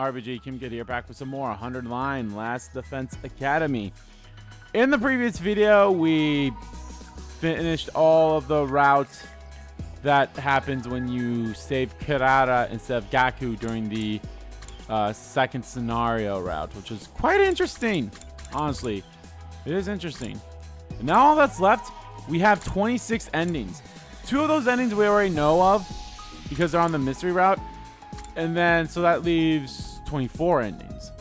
RBG Kim Kid here, back with some more 100 line Last Defense Academy. In the previous video, we finished all of the routes that happens when you save Kirara instead of Gaku during the second scenario route, which is quite interesting. Honestly, it is interesting. And now all that's left, we have 26 endings. 2 of those endings we already know of because they're on the mystery route. And then, so that leaves 24 endings,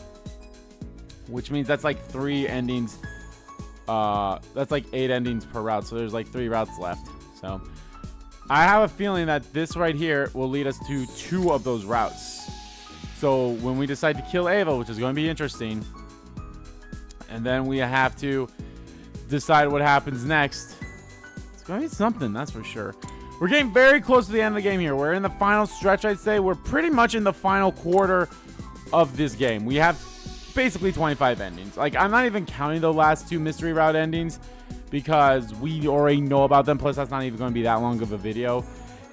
which means that's like 3 endings. That's like 8 endings per route. So there's like 3 routes left. So I have a feeling that this right here will lead us to 2 of those routes. So when we decide to kill Ava, which is going to be interesting, and then we have to decide what happens next, it's going to be something, that's for sure. We're getting very close to the end of the game here. We're in the final stretch, I'd say. We're pretty much in the final quarter of this game. We have basically 25 endings. Like, I'm not even counting the last 2 mystery route endings because we already know about them. Plus, that's not even going to be that long of a video,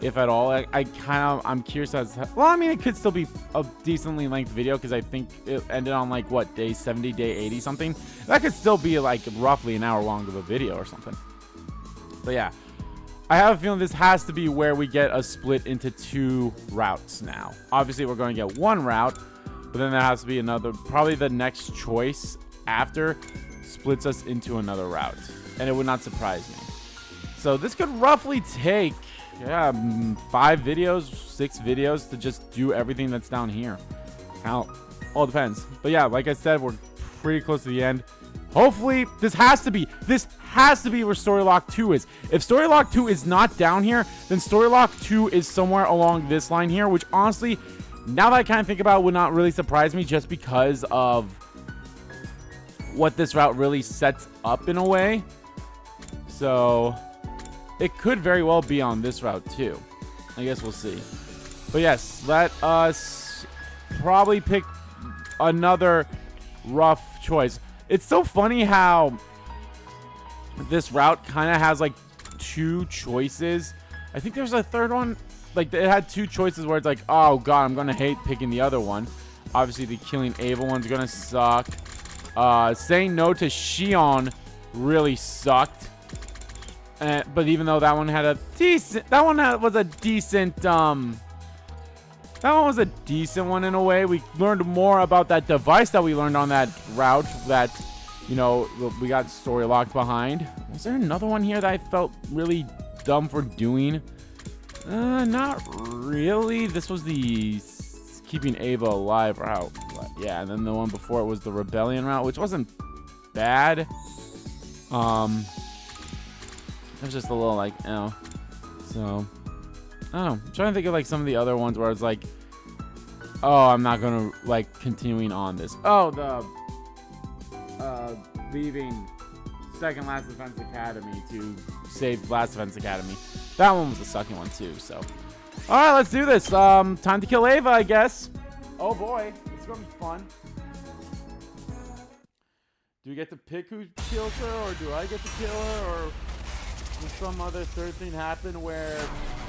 if at all. I'm curious as to, well, I mean, it could still be a decently length video because I think it ended on like what, day 70, day 80 something. That could still be like roughly an hour long of a video or something. But yeah, I have a feeling this has to be where we get a split into 2 routes now. Obviously, we're going to get 1 route, but then there has to be another. Probably the next choice after splits us into another route, and it would not surprise me. So this could roughly take, 5 videos, 6 videos to just do everything that's down here. Now, all depends. But yeah, like I said, we're pretty close to the end. Hopefully, this has to be where Story Lock 2 is. If Story Lock 2 is not down here, then Story Lock 2 is somewhere along this line here, which honestly, now that I kind of think about it, would not really surprise me just because of what this route really sets up in a way. So it could very well be on this route too. I guess we'll see. But yes, let us probably pick another rough choice. It's so funny how this route kind of has like 2 choices. I think there's a third one. Like, it had 2 choices where it's like, oh god, I'm gonna hate picking the other one. Obviously, the killing Ava one's gonna suck. Saying no to Shion really sucked. But even though that one had a decent, that one was a decent one in a way. We learned more about that device that we learned on that route that, you know, we got story locked behind. Was there another one here that I felt really dumb for doing? Not really. This was the keeping Ava alive route. Yeah, and then the one before it was the rebellion route, which wasn't bad. It was just a little like, oh. So, I don't know. I'm trying to think of like some of the other ones where it's like, oh, I'm not gonna like continuing on this. Oh, the leaving second Last Defense Academy to save Last Defense Academy. That one was the sucking one too. So, all right, let's do this. Time to kill Ava, I guess. Oh boy, it's gonna be fun. Do we get to pick who kills her, or do I get to kill her, or does some other third thing happen where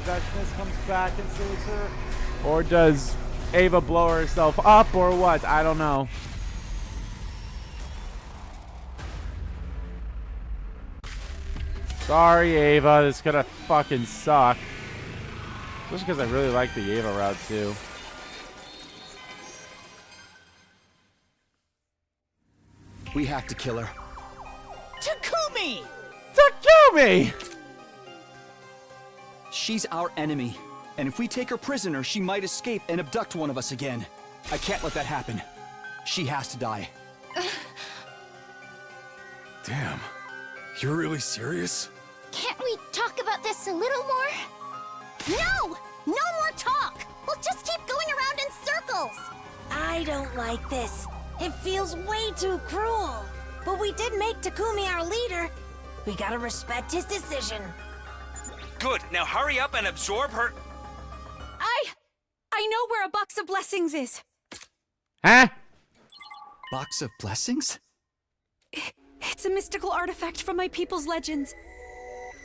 Vechness comes back and saves her? Or does Ava blow herself up, or what? I don't know. Sorry, Ava. This is gonna fucking suck. Especially because I really like the Ava route, too. We have to kill her. Takumi! Takumi! She's our enemy. And if we take her prisoner, she might escape and abduct one of us again. I can't let that happen. She has to die. Damn. You're really serious? Can't we talk about this a little more? No! No more talk! We'll just keep going around in circles! I don't like this. It feels way too cruel. But we did make Takumi our leader. We gotta respect his decision. Good, now hurry up and absorb her. I know where a box of blessings is. Huh? Box of blessings? It's a mystical artifact from my people's legends.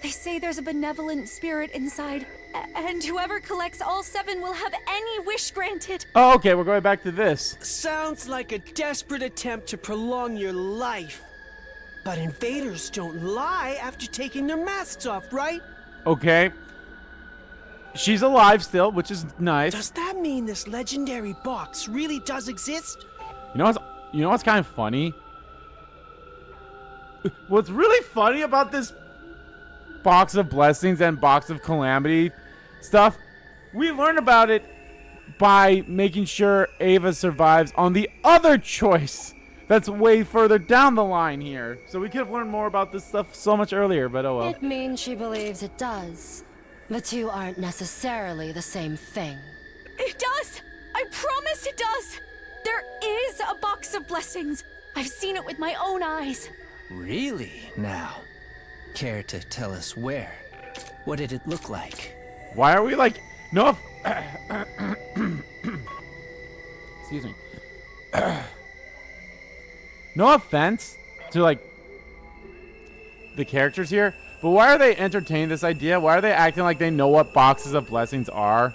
They say there's a benevolent spirit inside, and whoever collects all 7 will have any wish granted. Oh, okay, we're going back to this. Sounds like a desperate attempt to prolong your life. But invaders don't lie after taking their masks off, right? Okay. She's alive still, which is nice. Does that mean this legendary box really does exist? You know what's kind of funny? What's really funny about this box of blessings and box of calamity stuff, we learn about it by making sure Ava survives on the other choice that's way further down the line here. So we could have learned more about this stuff so much earlier, but oh well. It means she believes it does. The two aren't necessarily the same thing. It does! I promise it does! There is a box of blessings. I've seen it with my own eyes. Really? Now, care to tell us where? What did it look like? Why are we like... No... Excuse me. No offense to, like, the characters here, but why are they entertaining this idea? Why are they acting like they know what boxes of blessings are?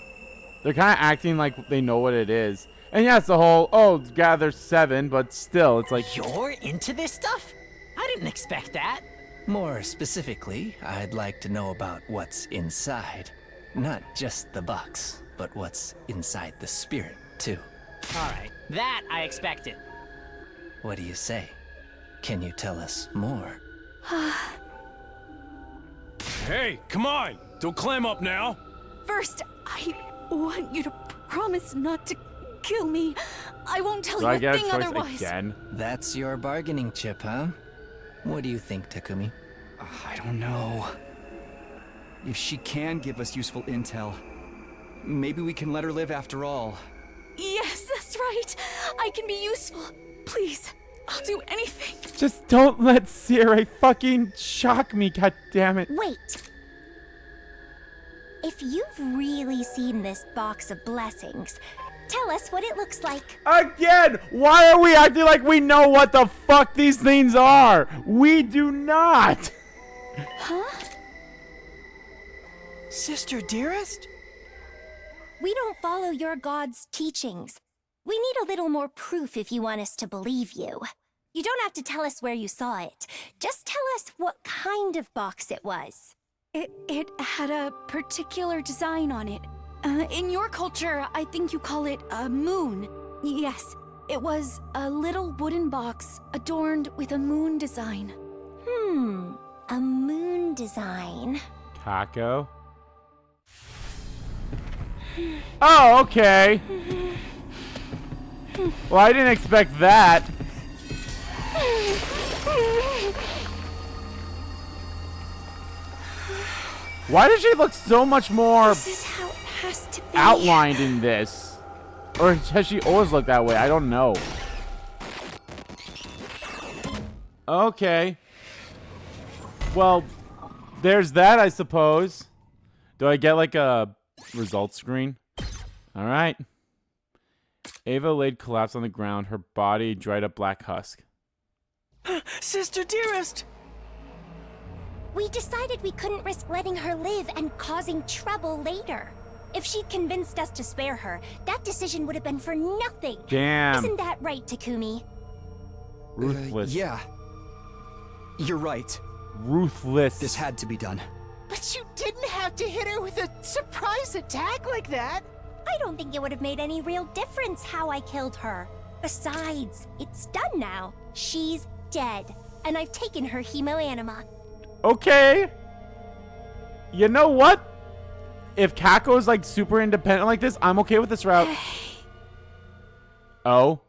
They're kind of acting like they know what it is. And yeah, it's the whole, oh, gather 7, but still, it's like... You're into this stuff? I didn't expect that. More specifically, I'd like to know about what's inside. Not just the box, but what's inside the spirit, too. Alright, that I expected. What do you say? Can you tell us more? Hey, come on! Don't clam up now! First, I want you to promise not to kill me. I won't tell Do you I a get a thing choice otherwise. again? That's your bargaining chip, huh? What do you think, Takumi? I don't know. If she can give us useful intel, maybe we can let her live after all. Yes, that's right. I can be useful. Please, I'll do anything. Just don't let Sirei fucking shock me, goddammit. Wait. If you've really seen this box of blessings, tell us what it looks like. Again, why are we acting like we know what the fuck these things are? We do not. Huh? Sister dearest? We don't follow your god's teachings. We need a little more proof if you want us to believe you. You don't have to tell us where you saw it. Just tell us what kind of box it was. It had a particular design on it. In your culture, I think you call it a moon. Yes, it was a little wooden box adorned with a moon design. A moon design. Kako? Oh, okay. Well, I didn't expect that. Why does she look so much more This is how it has to be. outlined in this? Or has she always looked that way? I don't know. Okay. Well, there's that, I suppose. Do I get like a results screen? All right. Ava laid collapsed on the ground, her body dried up black husk. Sister dearest! We decided we couldn't risk letting her live and causing trouble later. If she'd convinced us to spare her, that decision would have been for nothing. Damn. Isn't that right, Takumi? Ruthless. Yeah. You're right. Ruthless. This had to be done. But you didn't have to hit her with a surprise attack like that! I don't think it would have made any real difference how I killed her. Besides, it's done now. She's dead. And I've taken her Hemoanima. Okay. You know what? If Kako's like super independent like this, I'm okay with this route. Oh.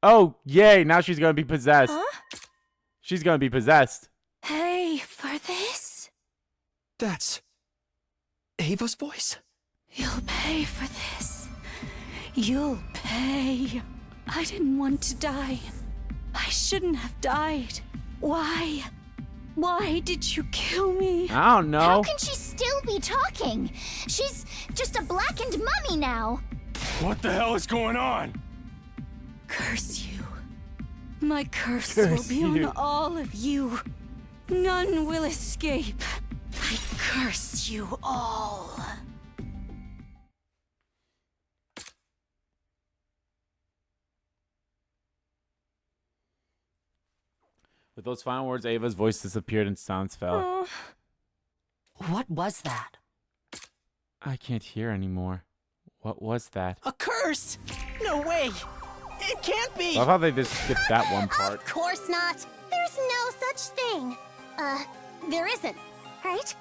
Oh, yay. Now she's going to be possessed. Huh? She's going to be possessed. Pay for this? That's Ava's voice? You'll pay for this. You'll pay. I didn't want to die. I shouldn't have died. Why? Why did you kill me? I don't know. How can she still be talking? She's just a blackened mummy now. What the hell is going on? Curse you. My curse Curse will be you. on all of you. None will escape. I curse you all. With those final words, Ava's voice disappeared and sounds fell. What was that? I can't hear anymore. What was that? A curse! No way! It can't be! I love how they just skipped that one part. Of course not. There's no such thing. There isn't, right?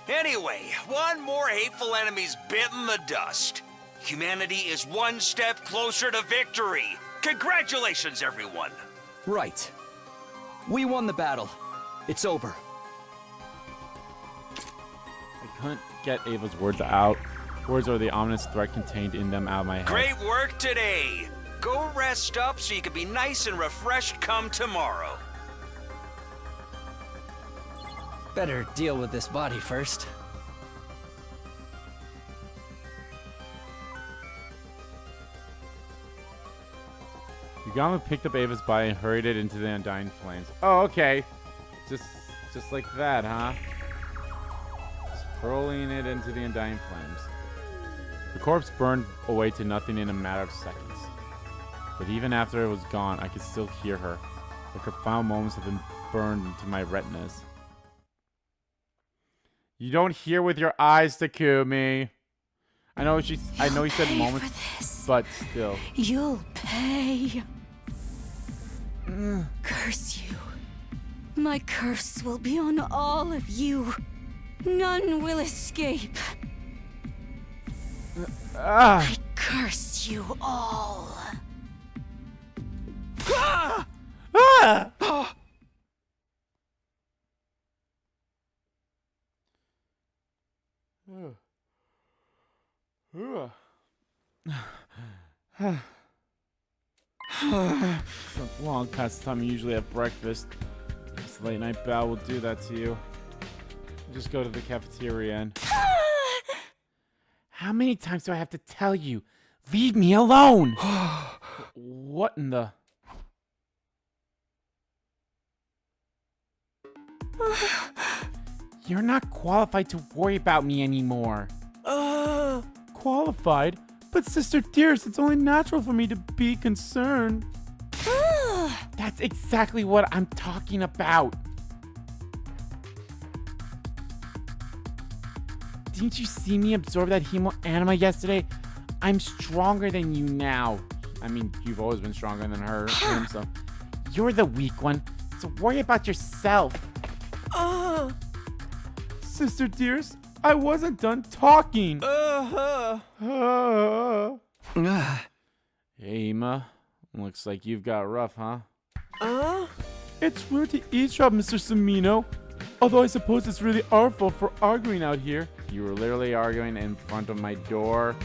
Anyway, one more hateful enemy's bitten the dust. Humanity is one step closer to victory. Congratulations, everyone. Right. We won the battle. It's over. I couldn't get Ava's words out. Words or the ominous threat contained in them out of my head. Great work today. Go rest up so you can be nice and refreshed come tomorrow. Better deal with this body first. Yugama picked up Ava's body and hurried it into the undying flames. Oh, okay. Just like that, huh? Just hurling it into the undying flames. The corpse burned away to nothing in a matter of seconds. But even after it was gone, I could still hear her. Like her final moments have been burned into my retinas. You don't hear with your eyes, Takumi. I know you said moments, but still. You'll pay. Curse you. My curse will be on all of you. None will escape. I curse you all. Ah! Ah! It's long past the time you usually have breakfast. This late night bow will do that to you. Just go to the cafeteria and... How many times do I have to tell you? Leave me alone! What in the... You're not qualified to worry about me anymore. Qualified? But Sister Dearest, it's only natural for me to be concerned. That's exactly what I'm talking about. Didn't you see me absorb that Hemoanima yesterday? I'm stronger than you now. I mean, you've always been stronger than him, so... You're the weak one, so worry about yourself. Sister Dearest, I wasn't done talking. Hey, Ema. Looks like you've got rough, huh? It's rude to eavesdrop, Mr. Sumino. Although I suppose it's really our fault for arguing out here. You were literally arguing in front of my door.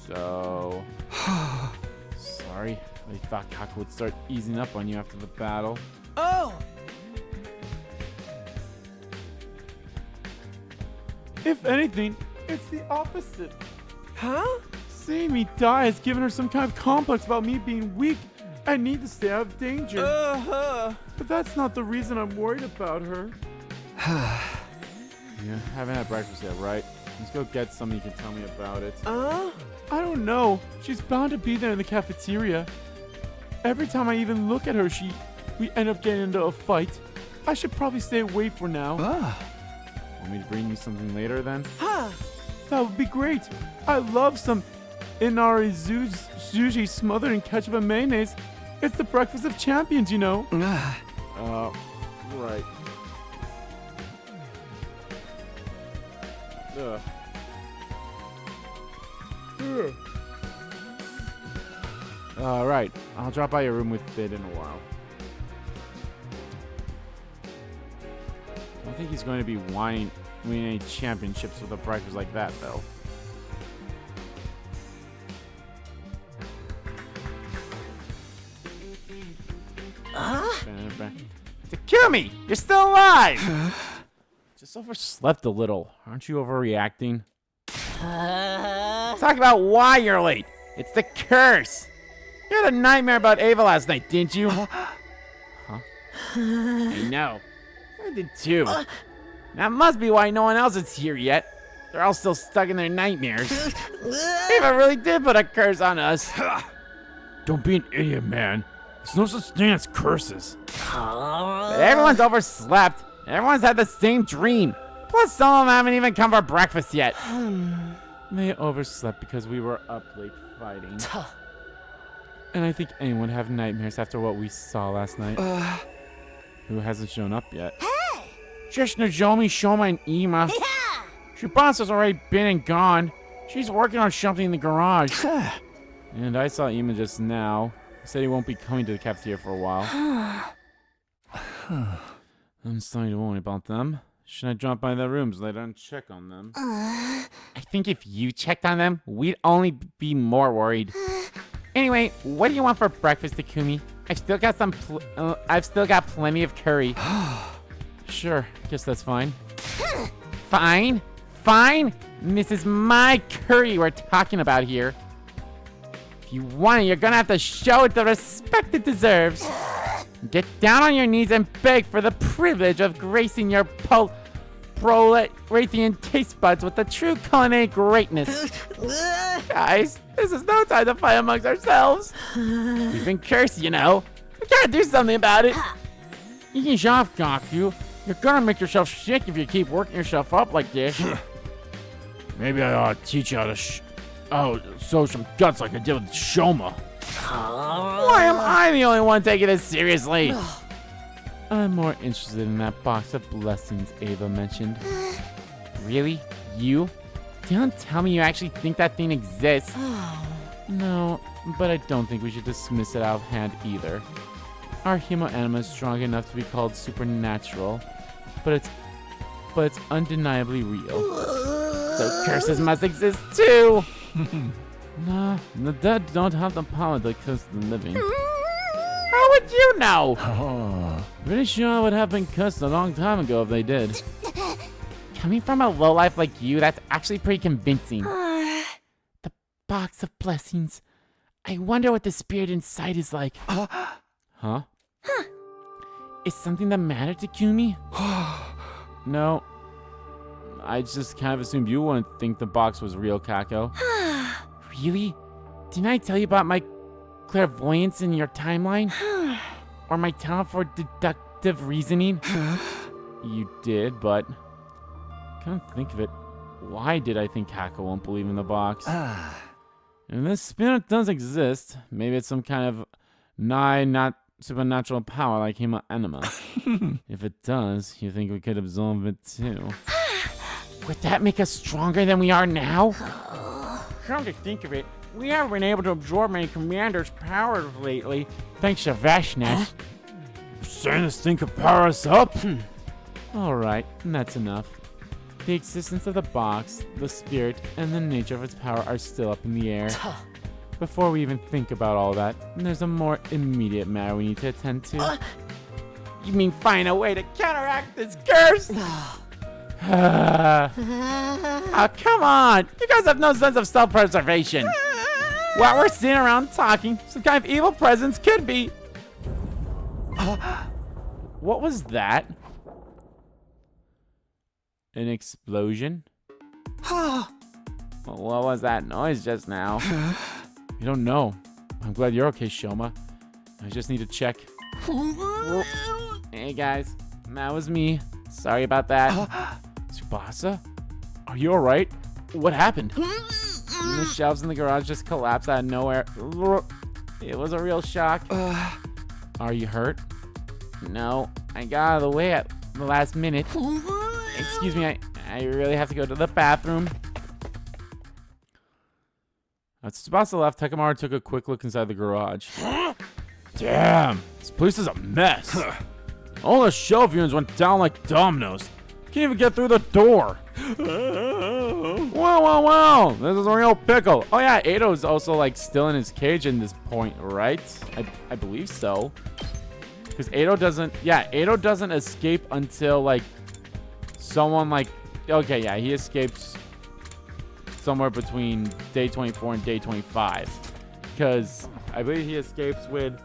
So... Sorry. I thought Kaku would start easing up on you after the battle. If anything, it's the opposite. Seeing me die has given her some kind of complex about me being weak and need to stay out of danger. But that's not the reason I'm worried about her. You haven't had breakfast yet, right? Let's go get something you can tell me about it. I don't know. She's bound to be there in the cafeteria. Every time I even look at her, we end up getting into a fight. I should probably stay away for now. Want me to bring you something later then? That would be great. I love some inari sushi smothered in ketchup and mayonnaise. It's the breakfast of champions, you know. Right. Alright, I'll drop by your room with Fit in a while. I don't think he's going to be winning any championships with a breakfast like that, though. Takumi! You're still alive! Just overslept a little. Aren't you overreacting? Talk about why you're late. It's the curse. You had a nightmare about Ava last night, didn't you? Huh? I know. I did too. That must be why no one else is here yet. They're all still stuck in their nightmares. Eva really did put a curse on us. Don't be an idiot, man. There's no such thing as curses. But everyone's overslept. Everyone's had the same dream. Plus, some of them haven't even come for breakfast yet. They overslept because we were up late fighting. And I think anyone would have nightmares after what we saw last night. Who hasn't shown up yet? Hey! Just Nozomi, Shoma, and Ima. Yeah! Shubasa's already been and gone. She's working on something in the garage. And I saw Ima just now. He said he won't be coming to the cafeteria for a while. I'm starting to worry about them. Should I drop by their rooms later and check on them? I think if you checked on them, we'd only be more worried. Anyway, what do you want for breakfast, Takumi? I've still got plenty of curry. Sure, guess that's fine. Fine? Fine? This is my curry we're talking about here. If you want it, you're gonna have to show it the respect it deserves. Get down on your knees and beg for the privilege of gracing your proletarian taste buds with the true culinary greatness. Guys, this is no time to fight amongst ourselves. We've been cursed, you know. We gotta do something about it. Ease off, Gaku. You're gonna make yourself sick if you keep working yourself up like this. Maybe I ought to teach you how to show some guts like I did with Shoma. Why am I the only one taking this seriously? I'm more interested in that box of blessings Ava mentioned. Really? You? Don't tell me you actually think that thing exists. No, but I don't think we should dismiss it out of hand either. Our Hemoanima is strong enough to be called supernatural, but it's undeniably real. So curses must exist too! Nah, the dead don't have the power to curse the living. How would you know? Pretty sure I would have been cursed a long time ago if they did. Coming from a lowlife like you, that's actually pretty convincing. The box of blessings. I wonder what the spirit inside is like. Huh? Is something the matter, Takumi? No. I just kind of assumed you wouldn't think the box was real, Kako. Really? Didn't I tell you about my clairvoyance in your timeline? Or my talent for deductive reasoning? You did, but can't think of it. Why did I think Kako won't believe in the box? And this spirit does exist. Maybe it's some kind of not supernatural power like Hemoanima. If it does, you think we could absorb it too? Would that make us stronger than we are now? Come to think of it, we haven't been able to absorb many commanders' powers lately, thanks to Vashnash. Saying this thing could power us up? Alright, that's enough. The existence of the box, the spirit, and the nature of its power are still up in the air. Before we even think about all that, there's a more immediate matter we need to attend to. You mean find a way to counteract this curse? Oh, come on! You guys have no sense of self-preservation. While we're sitting around talking, some kind of evil presence could be... What was that? An explosion? What was that noise just now? You don't know. I'm glad you're okay, Shoma. I just need to check. Hey guys, that was me. Sorry about that. Tsubasa? Are you alright? What happened? The shelves in the garage just collapsed out of nowhere. It was a real shock. Are you hurt? No, I got out of the way at the last minute. Excuse me, I really have to go to the bathroom. As Tsubasa left, Takamaru took a quick look inside the garage. Damn, this place is a mess. All the shelf units went down like dominoes. Can't even get through the door. Wow. This is a real pickle. Oh yeah, Eido's also like still in his cage in this point, right? I believe so. Because Eido doesn't escape until like someone like, okay, yeah, he escapes somewhere between day 24 and day 25. Because I believe he escapes when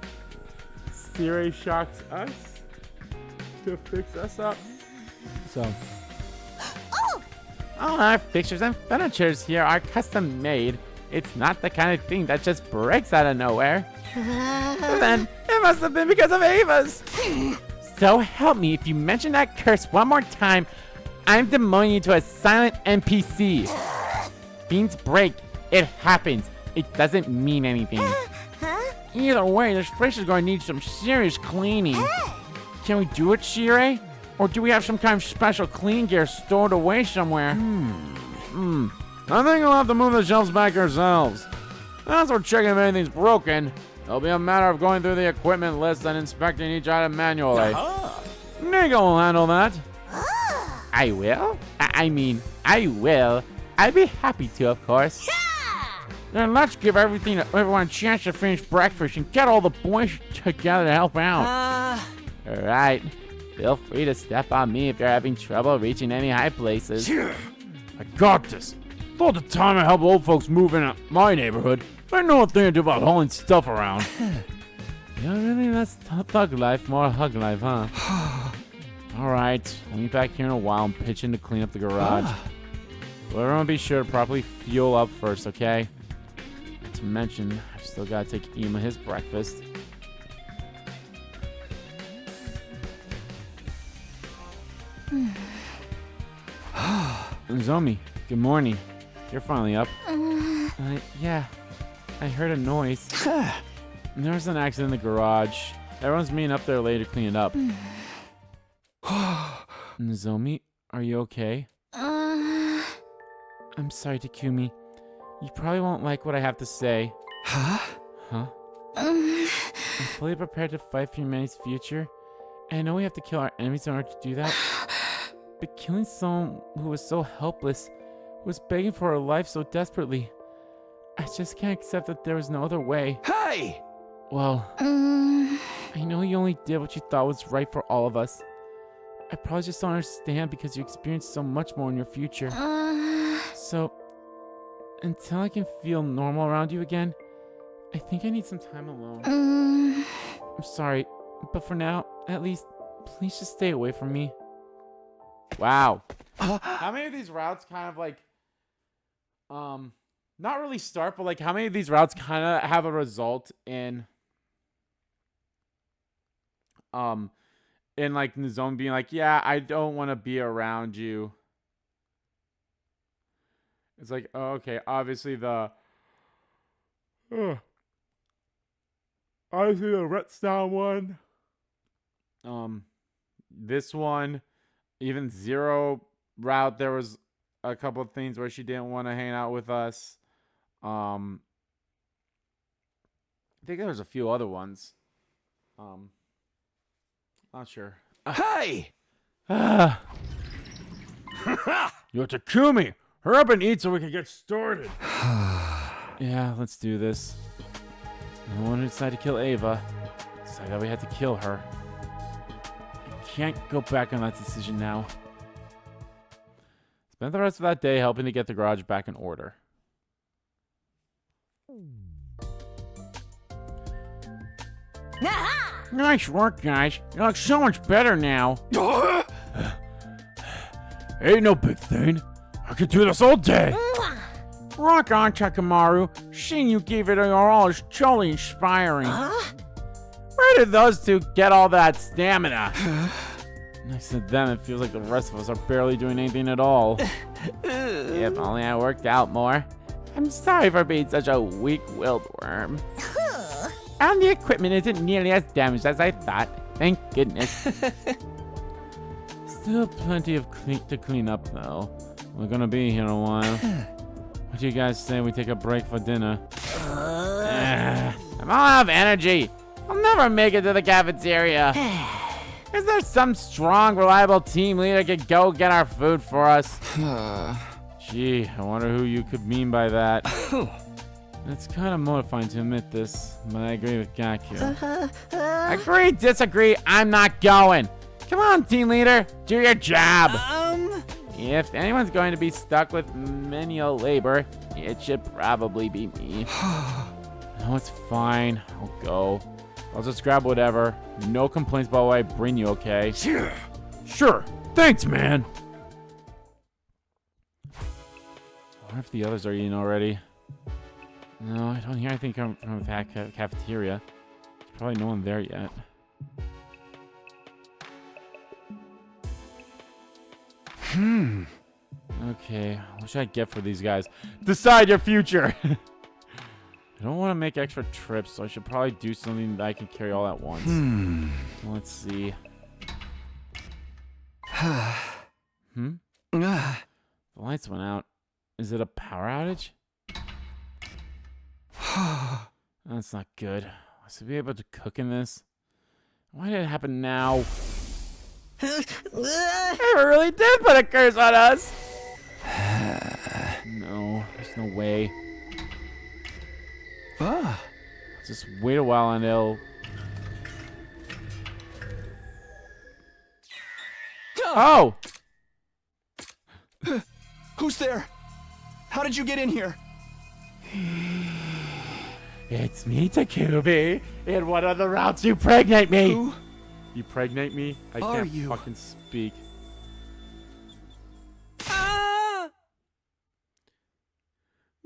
Sirei shocks us to fix us up. So, All our fixtures and furnitures here are custom made. It's not the kind of thing that just breaks out of nowhere. Then it must have been because of Ava's. So help me, if you mention that curse one more time, I'm demoting you to a silent NPC. Things break. It happens. It doesn't mean anything. Either way, this place is going to need some serious cleaning. Can we do it, Sirei? Or do we have some kind of special clean gear stored away somewhere? I think we'll have to move the shelves back ourselves. As we're checking if anything's broken, it'll be a matter of going through the equipment list and inspecting each item manually. Nico will handle that. I will? I will. I'd be happy to, of course. Then let's give everyone a chance to finish breakfast and get all the boys together to help out. Alright. Feel free to step on me if you're having trouble reaching any high places. I got this. All the time I help old folks move in my neighborhood, I know a thing or two about hauling stuff around. Yeah, really? That's thug life, more hug life, huh? Alright, I'll be back here in a while and pitch in to clean up the garage. But everyone be sure to properly fuel up first, okay? Not to mention, I've still got to take Ima his breakfast. Zomi, good morning. You're finally up. Yeah, I heard a noise. There was an accident in the garage. Everyone's meeting up there later to clean it up. Zomi, are you okay? I'm sorry, Takumi. You probably won't like what I have to say. Huh? I'm fully prepared to fight for humanity's future. And I know we have to kill our enemies in order to do that. But killing someone who was so helpless, who was begging for her life so desperately, I just can't accept that there was no other way. Hey! Well, I know you only did what you thought was right for all of us. I probably just don't understand because you experienced so much more in your future. So, until I can feel normal around you again, I think I need some time alone. I'm sorry, but for now, at least, please just stay away from me. Wow. How many of these routes kind of like, not really start, but like how many of these routes kind of have a result in like Nozomi being like, yeah, I don't want to be around you. It's like, oh, okay, obviously the Redstone one. This one, even Zero route, there was a couple of things where she didn't want to hang out with us. I think there was a few other ones. Not sure. Hey! Yo, Takumi, hurry up and eat so we can get started. Yeah, let's do this. No one decided to kill Ava. Decided that we had to kill her. I can't go back on that decision now. Spent the rest of that day helping to get the garage back in order. Nice work, guys. You look so much better now. Ain't no big thing. I could do this all day. Rock on, Takamaru. Seeing you gave it your all is truly inspiring. Where did those two get all that stamina? Next to them, it feels like the rest of us are barely doing anything at all. If only I worked out more. I'm sorry for being such a weak-willed worm. And the equipment isn't nearly as damaged as I thought. Thank goodness. Still plenty of to clean up, though. We're gonna be here a while. What do you guys say we take a break for dinner? I'm all out of energy. I'll never make it to the cafeteria. Is there some strong, reliable team leader that could go get our food for us? Gee, I wonder who you could mean by that. It's kind of mortifying to admit this, but I agree with Gaku. Agree, disagree, I'm not going. Come on, team leader, do your job. If anyone's going to be stuck with menial labor, it should probably be me. No, it's fine. I'll go. I'll just grab whatever. No complaints about what I bring you, okay? Sure. Thanks, man. wonder if the others are eating already. No, I don't hear anything from the cafeteria. There's probably no one there yet. Okay, what should I get for these guys? Decide your future! I don't want to make extra trips, so I should probably do something that I can carry all at once. Let's see. The lights went out. Is it a power outage? That's not good. I should be able to cook in this. Why did it happen now? It really did put a curse on us! No, there's no way. Just wait a while and it'll... Oh! Who's there? How did you get in here? It's me, Takumi. In one of the routes, you pregnate me. Who? You pregnate me? I Are can't you? fucking speak.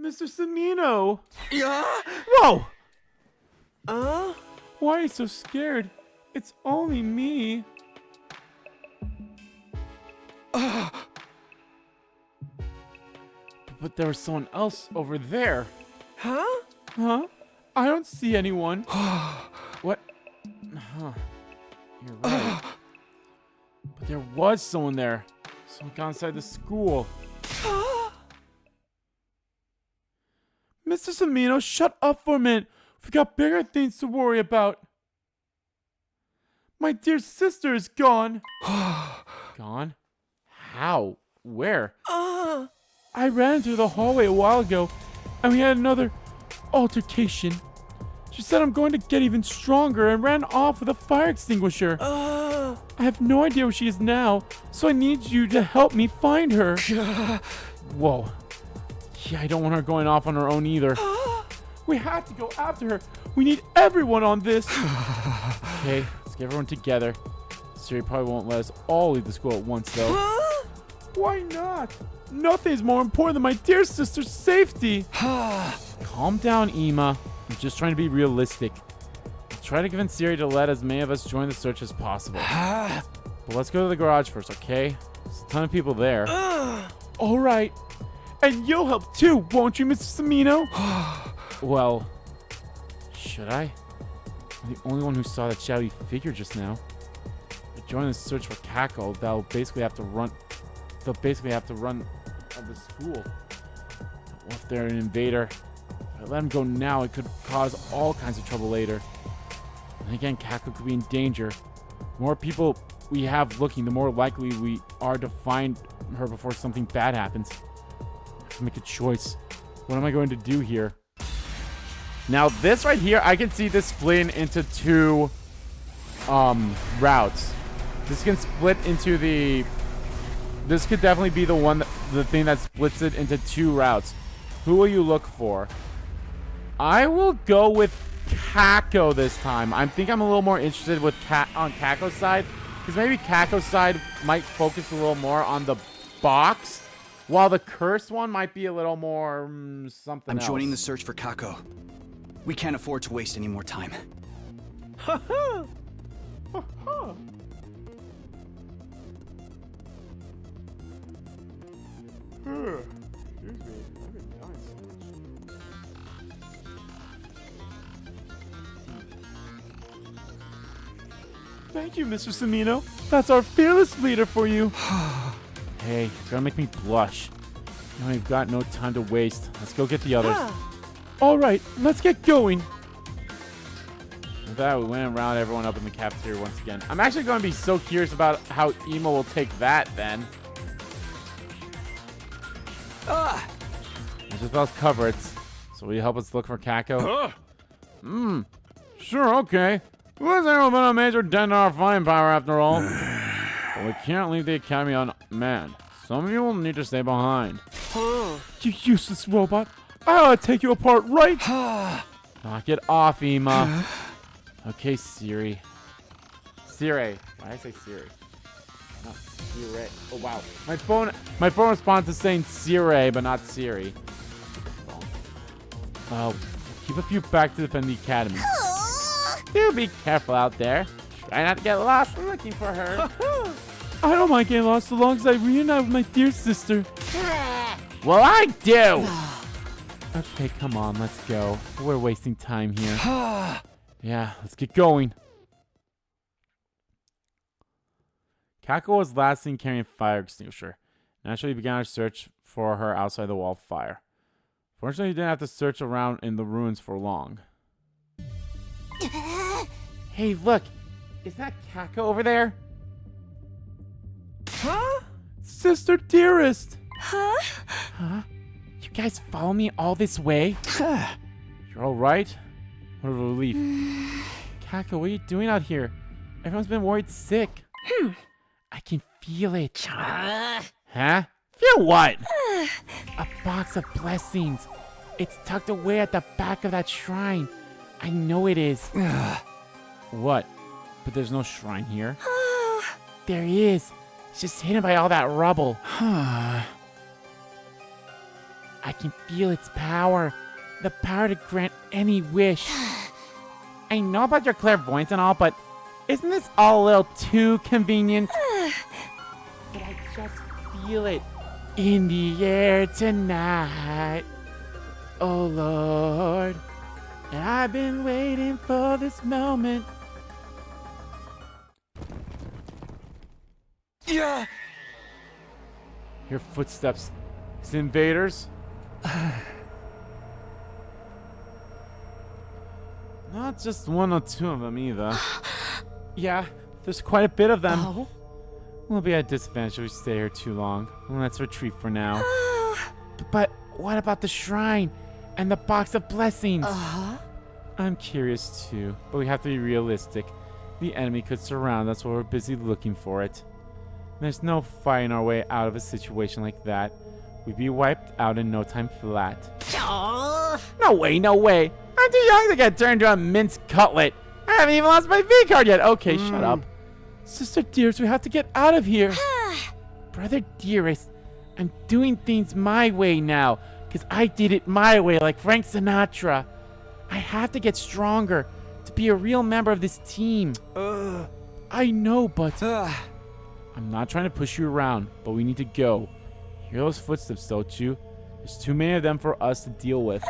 Mr. Sumino! Yeah? Whoa! Why are you so scared? It's only me. But there was someone else over there. Huh? Huh? I don't see anyone. What? Huh. You're right. But there was someone there. Someone got inside the school. Mr. Sumino, shut up for a minute. We've got bigger things to worry about. My dear sister is gone. Gone? How? Where? I ran through the hallway a while ago, and we had another altercation. She said I'm going to get even stronger and ran off with a fire extinguisher. I have no idea where she is now, so I need you to help me find her. Whoa. Yeah, I don't want her going off on her own either. We have to go after her. We need everyone on this. Okay, let's get everyone together. Sirei probably won't let us all leave the school at once, though. Why not? Nothing's more important than my dear sister's safety. Calm down, Ima. I'm just trying to be realistic. I'll try to convince Sirei to let as many of us join the search as possible. But let's go to the garage first, okay? There's a ton of people there. All right. And you'll help too, won't you, Mr. Sumino? Well, should I? I'm the only one who saw that shadowy figure just now. If I join the search for Kako, they'll basically have to run of the school. What if they're an invader? If I let them go now, it could cause all kinds of trouble later. And again, Kako could be in danger. The more people we have looking, the more likely we are to find her before something bad happens. I have to make a choice. What am I going to do here? Now, this right here, I can see this splitting into two routes. This can split into the... This could definitely be the thing that splits it into two routes. Who will you look for? I will go with Kako this time. I think I'm a little more interested with on Kako's side, because maybe Kako's side might focus a little more on the box, while the cursed one might be a little more something else. I'm joining the search for Kako. We can't afford to waste any more time. Thank you, Mr. Sumino. That's our fearless leader for you. Hey, you're gonna make me blush. You know, we've got no time to waste. Let's go get the others. All right, let's get going. With that, we went around everyone up in the cafeteria once again. I'm actually going to be so curious about how Emo will take that then. Just about cover it. So will you help us look for Kako? Sure, okay. Who's there with a major dent in our flying power after all? But we can't leave the academy unmanned. Some of you will need to stay behind. You useless robot. I'll take you apart right. Knock it off, Ema. Okay, Sirei. Why did I say Sirei? Not Sirei. Oh, wow. My phone responds to saying Sirei, but not Siri. Keep a few back to defend the academy. Do be careful out there. Try not to get lost looking for her. I don't mind getting lost so long as I reunite with my dear sister. Well, I do! Okay, come on, let's go. We're wasting time here. Yeah, let's get going. Kako was last seen carrying a fire extinguisher. Naturally, we began our search for her outside the wall of fire. Fortunately, we didn't have to search around in the ruins for long. Hey, look! Is that Kako over there? Huh? Sister Dearest! Huh? Huh? You guys follow me all this way? You're alright? What a relief. Kako, what are you doing out here? Everyone's been worried sick. I can feel it. Huh? Feel what? A box of blessings. It's tucked away at the back of that shrine. I know it is. What? But there's no shrine here. There is. It's just hidden by all that rubble. I can feel its power. The power to grant any wish. I know about your clairvoyance and all, but isn't this all a little too convenient? But I just feel it in the air tonight. Oh Lord, and I've been waiting for this moment. Yeah. Hear footsteps. It's invaders. Not just one or two of them either. Yeah, there's quite a bit of them. Oh. We'll be at a disadvantage if we stay here too long. Let's retreat for now. But what about the shrine and the box of blessings? I'm curious too, but we have to be realistic. The enemy could surround us while we're busy looking for it. There's no fighting our way out of a situation like that. We'd be wiped out in no time flat. No way, no way. I'm too young to get turned into a minced cutlet. I haven't even lost my V card yet. Okay, shut up. Sister Dearest, we have to get out of here. Brother Dearest, I'm doing things my way now, because I did it my way like Frank Sinatra. I have to get stronger to be a real member of this team. I know, but I'm not trying to push you around, but we need to go. Hear those footsteps, don't you? There's too many of them for us to deal with.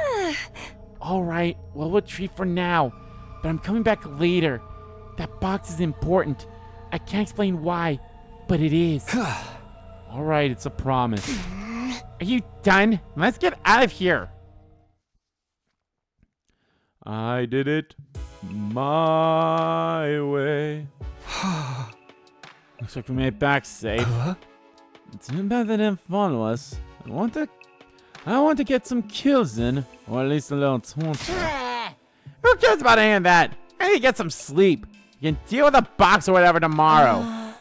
All right, well, we'll retreat for now, but I'm coming back later. That box is important. I can't explain why, but it is. All right, it's a promise. Are you done? Let's get out of here. I did it my way. Looks like we made it back safe. It's too bad they didn't follow us. I want to get some kills in, or at least a little taunting. Who cares about any of that? I need to get some sleep. You can deal with the box or whatever tomorrow.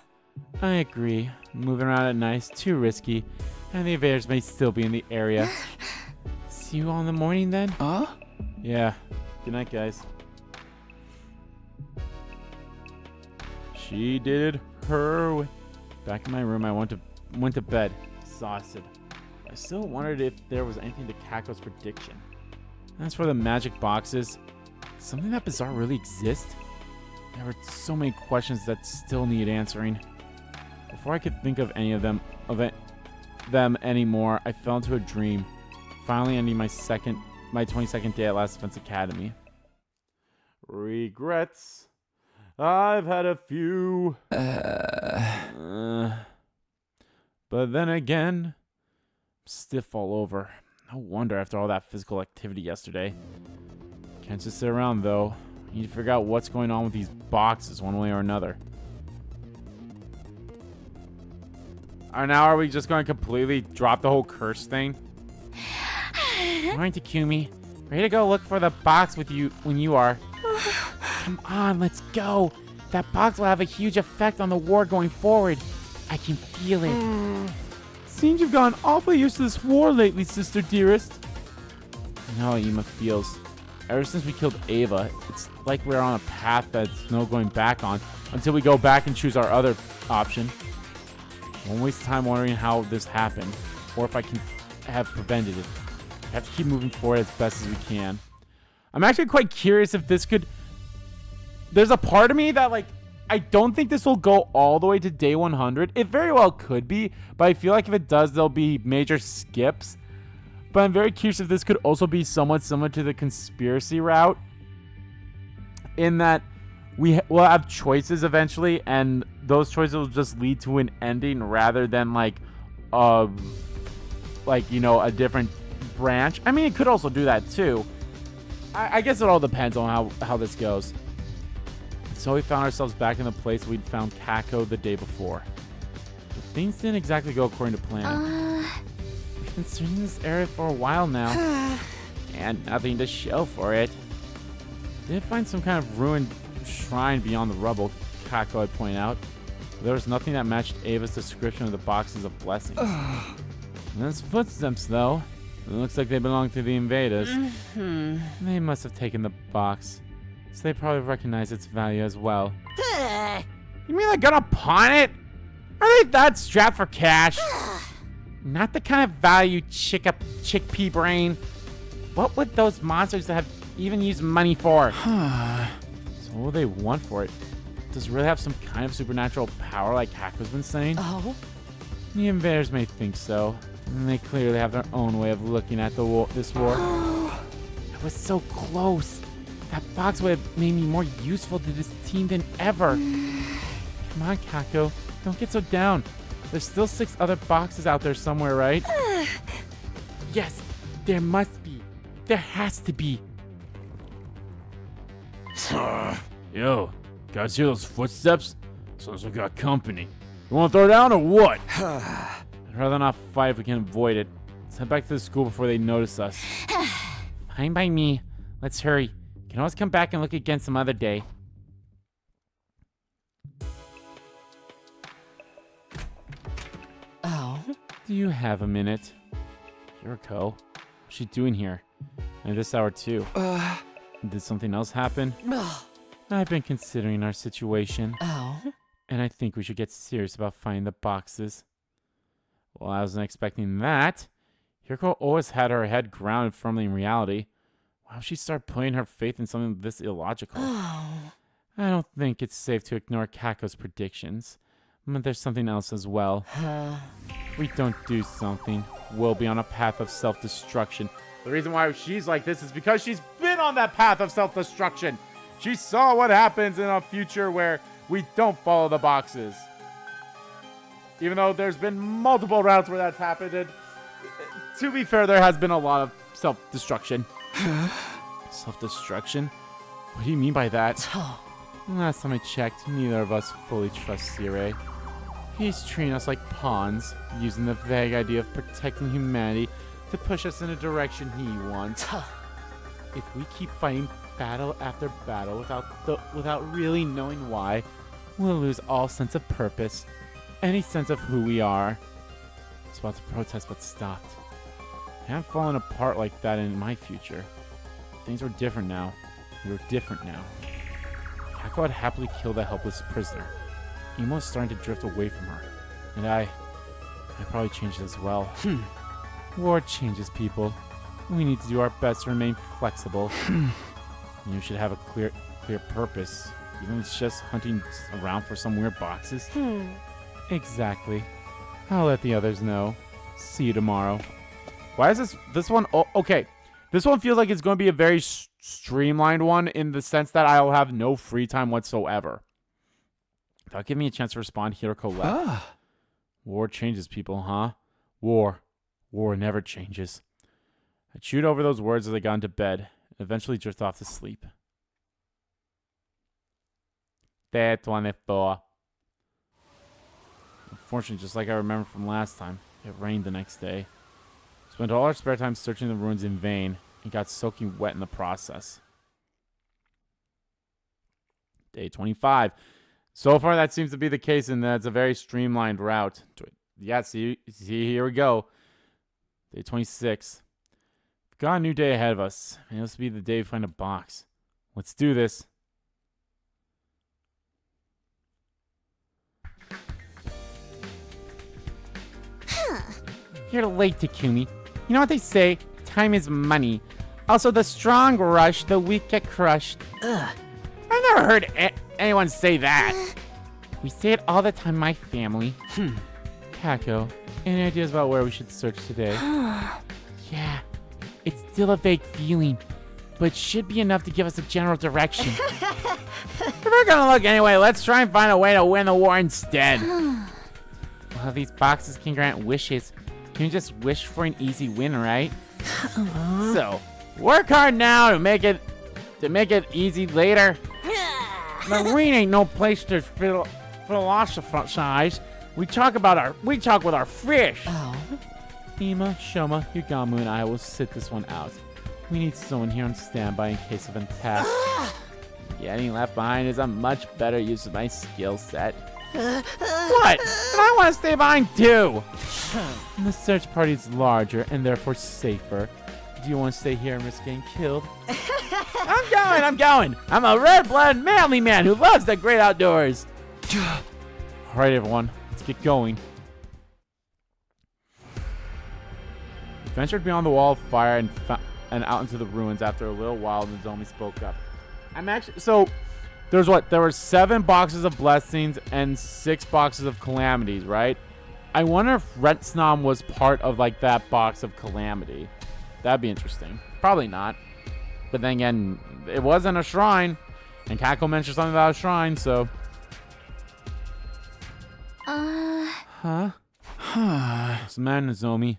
I agree. Moving around at night is too risky, and the invaders may still be in the area. See you all in the morning then? Yeah. Good night, guys. She did her way. Back in my room, I went to bed, exhausted. I still wondered if there was anything to Kako's prediction. As for the magic boxes, does something that bizarre really exist? There were so many questions that still need answering. Before I could think of any of them anymore, I fell into a dream, finally ending my 22nd day at Last Defense Academy. Regrets. I've had a few. But then again, I'm stiff all over. No wonder after all that physical activity yesterday. Can't just sit around though. I need to figure out what's going on with these boxes one way or another. Now are we just going to completely drop the whole curse thing? Alright, Takumi. Ready to go look for the box with you when you are. Come on, let's go. That box will have a huge effect on the war going forward. I can feel it. Seems you've gotten awfully used to this war lately, Sister Dearest. I know how Ima feels. Ever since we killed Ava, it's like we're on a path that's no going back on until we go back and choose our other option. Won't waste time wondering how this happened, or if I can have prevented it. I have to keep moving forward as best as we can. I'm actually quite curious if this could... There's a part of me that, like, I don't think this will go all the way to day 100. It very well could be, but I feel like if it does, there'll be major skips. But I'm very curious if this could also be somewhat similar to the conspiracy route, in that we'll have choices eventually, and those choices will just lead to an ending rather than like you know, a different branch. I mean, it could also do that too. I guess it all depends on how this goes. So we found ourselves back in the place we'd found Kako the day before. But things didn't exactly go according to plan. We've been searching this area for a while now, and nothing to show for it. Did find some kind of ruined shrine beyond the rubble, Kako had pointed out. There was nothing that matched Ava's description of the boxes of blessings. Those footsteps, though. It looks like they belong to the invaders. They must have taken the box, so they probably recognize its value as well. You mean they're gonna pawn it? Are they that strapped for cash? Not the kind of value chickpea brain. What would those monsters have even used money for? So what will they want for it? Does it really have some kind of supernatural power like Hako's been saying? Oh? The invaders may think so. And they clearly have their own way of looking at this war. I was so close. That box would have made me more useful to this team than ever. Come on, Kako. Don't get so down. There's still 6 other boxes out there somewhere, right? Yes, there must be. There has to be. Yo, guys hear those footsteps? Sounds like we got company. You want to throw down or what? I'd rather not fight if we can avoid it. Let's head back to the school before they notice us. Fine by me. Let's hurry. You can always come back and look again some other day. Oh? Do you have a minute? Hiroko, what's she doing here? And this hour too. Did something else happen? I've been considering our situation. Oh? And I think we should get serious about finding the boxes. Well, I wasn't expecting that. Hiroko always had her head grounded firmly in reality. Why would she start putting her faith in something this illogical? I don't think it's safe to ignore Kako's predictions. But there's something else as well. If we don't do something, we'll be on a path of self-destruction. The reason why she's like this is because she's been on that path of self-destruction. She saw what happens in a future where we don't follow the boxes. Even though there's been multiple routes where that's happened. And to be fair, there has been a lot of self-destruction. Self-destruction? What do you mean by that? Last time I checked, neither of us fully trust Sirei. He's treating us like pawns, using the vague idea of protecting humanity to push us in a direction he wants. If we keep fighting battle after battle without really knowing why, we'll lose all sense of purpose, any sense of who we are. I was about to protest but stopped. I haven't fallen apart like that in my future. Things were different now. We were different now. Kako had happily killed a helpless prisoner. Emo was starting to drift away from her. And I probably changed as well. War changes people. We need to do our best to remain flexible. You should have a clear purpose. Even if it's just hunting around for some weird boxes. Exactly. I'll let the others know. See you tomorrow. Why is this one? Oh, okay. This one feels like it's going to be a very streamlined one in the sense that I'll have no free time whatsoever. That'll give me a chance to respond. Hiroko left. War changes people, huh? War never changes. I chewed over those words as I got into bed, and eventually drifted off to sleep. Day 24. Unfortunately, just like I remember from last time, it rained the next day. Spent all our spare time searching the ruins in vain, and got soaking wet in the process. Day 25. So far, that seems to be the case, and that's a very streamlined route. Yeah, see, here we go. Day 26. We've got a new day ahead of us. And this will be the day we find a box. Let's do this. You're late, Takumi. You know what they say? Time is money. Also, the strong rush, the weak get crushed. Ugh. I've never heard anyone say that. We say it all the time in my family. Kako, any ideas about where we should search today? Yeah, it's still a vague feeling, but should be enough to give us a general direction. If we're gonna look anyway, let's try and find a way to win the war instead. Well, these boxes can grant wishes. Can you just wish for an easy win, right? So, work hard now to make it easy later. Marine ain't no place to philosophize. We talk with our fish. Oh. Ima, Shoma, Yugamu, and I will sit this one out. We need someone here on standby in case of an attack. Getting left behind is a much better use of my skill set. What? And I want to stay behind too. And the search party is larger and therefore safer. Do you want to stay here and risk getting killed? I'm going. I'm a red-blooded, manly man who loves the great outdoors. All right, everyone, let's get going. We ventured beyond the wall of fire and out into the ruins. After a little while, Nozomi spoke up. There were 7 boxes of blessings and 6 boxes of calamities, right? I wonder if Retsnam was part of like that box of calamity. That'd be interesting. Probably not. But then again, it wasn't a shrine. And Kako mentioned something about a shrine, so. Huh? What's the matter, Nozomi?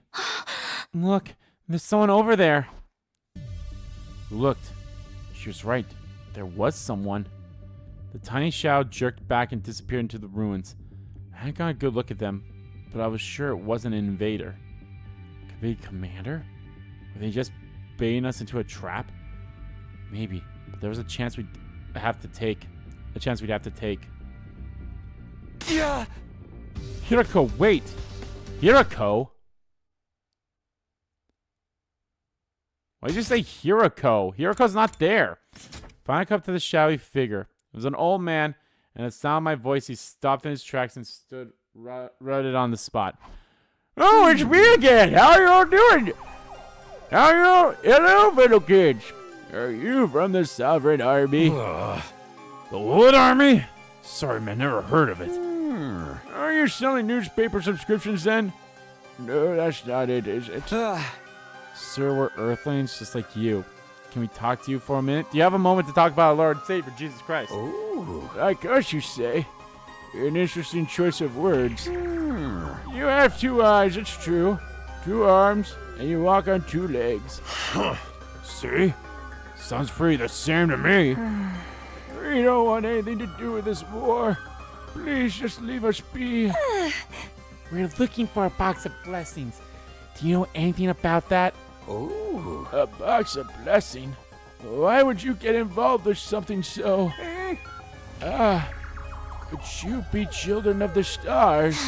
Look, there's someone over there. Who looked? She was right. There was someone. The tiny shadow jerked back and disappeared into the ruins. I hadn't got a good look at them, but I was sure it wasn't an invader. Could it be Commander? Were they just baiting us into a trap? Maybe, but there was a chance we'd have to take. Yeah. Hirako, wait! Hirako? Why did you say Hirako? Hirako's not there. Finally come to the shadowy figure. It was an old man, and at the sound of my voice, he stopped in his tracks and stood rooted on the spot. Oh, it's me again! How are you all doing? Hello, little kids. Are you from the Sovereign Army? The what army? Sorry, man, never heard of it. Are you selling newspaper subscriptions then? No, that's not it, is it? Sir, we're Earthlings just like you. Can we talk to you for a minute? Do you have a moment to talk about our Lord and Savior, Jesus Christ? Oh, I guess you say. An interesting choice of words. You have 2 eyes, it's true. 2 arms, and you walk on 2 legs. See? Sounds pretty the same to me. We don't want anything to do with this war. Please just leave us be. We're looking for a box of blessings. Do you know anything about that? Oh, a box of blessing. Why would you get involved with something so? Could you be children of the stars?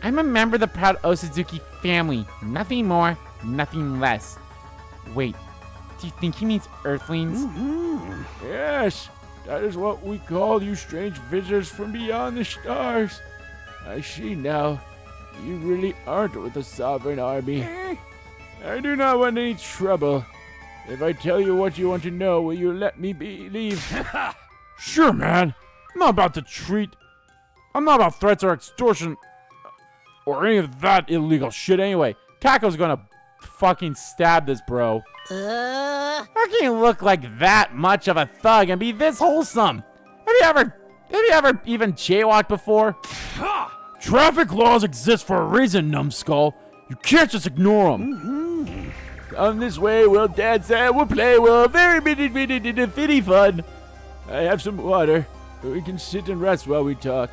I'm a member of the proud Osazuki family. Nothing more, nothing less. Wait, do you think he means Earthlings? Yes, that is what we call you strange visitors from beyond the stars. I see now. You really aren't with the Sovereign Army. I do not want any trouble. If I tell you what you want to know, will you let me believe? Sure, man. I'm not about threats or extortion or any of that illegal shit anyway. Kako's gonna fucking stab this bro. How can you look like that much of a thug and be this wholesome? Have you ever even jaywalked before? Traffic laws exist for a reason, numbskull. You can't just ignore them. Come this way, we'll dance and we'll play, we'll very bitty fun. I have some water. We can sit and rest while we talk.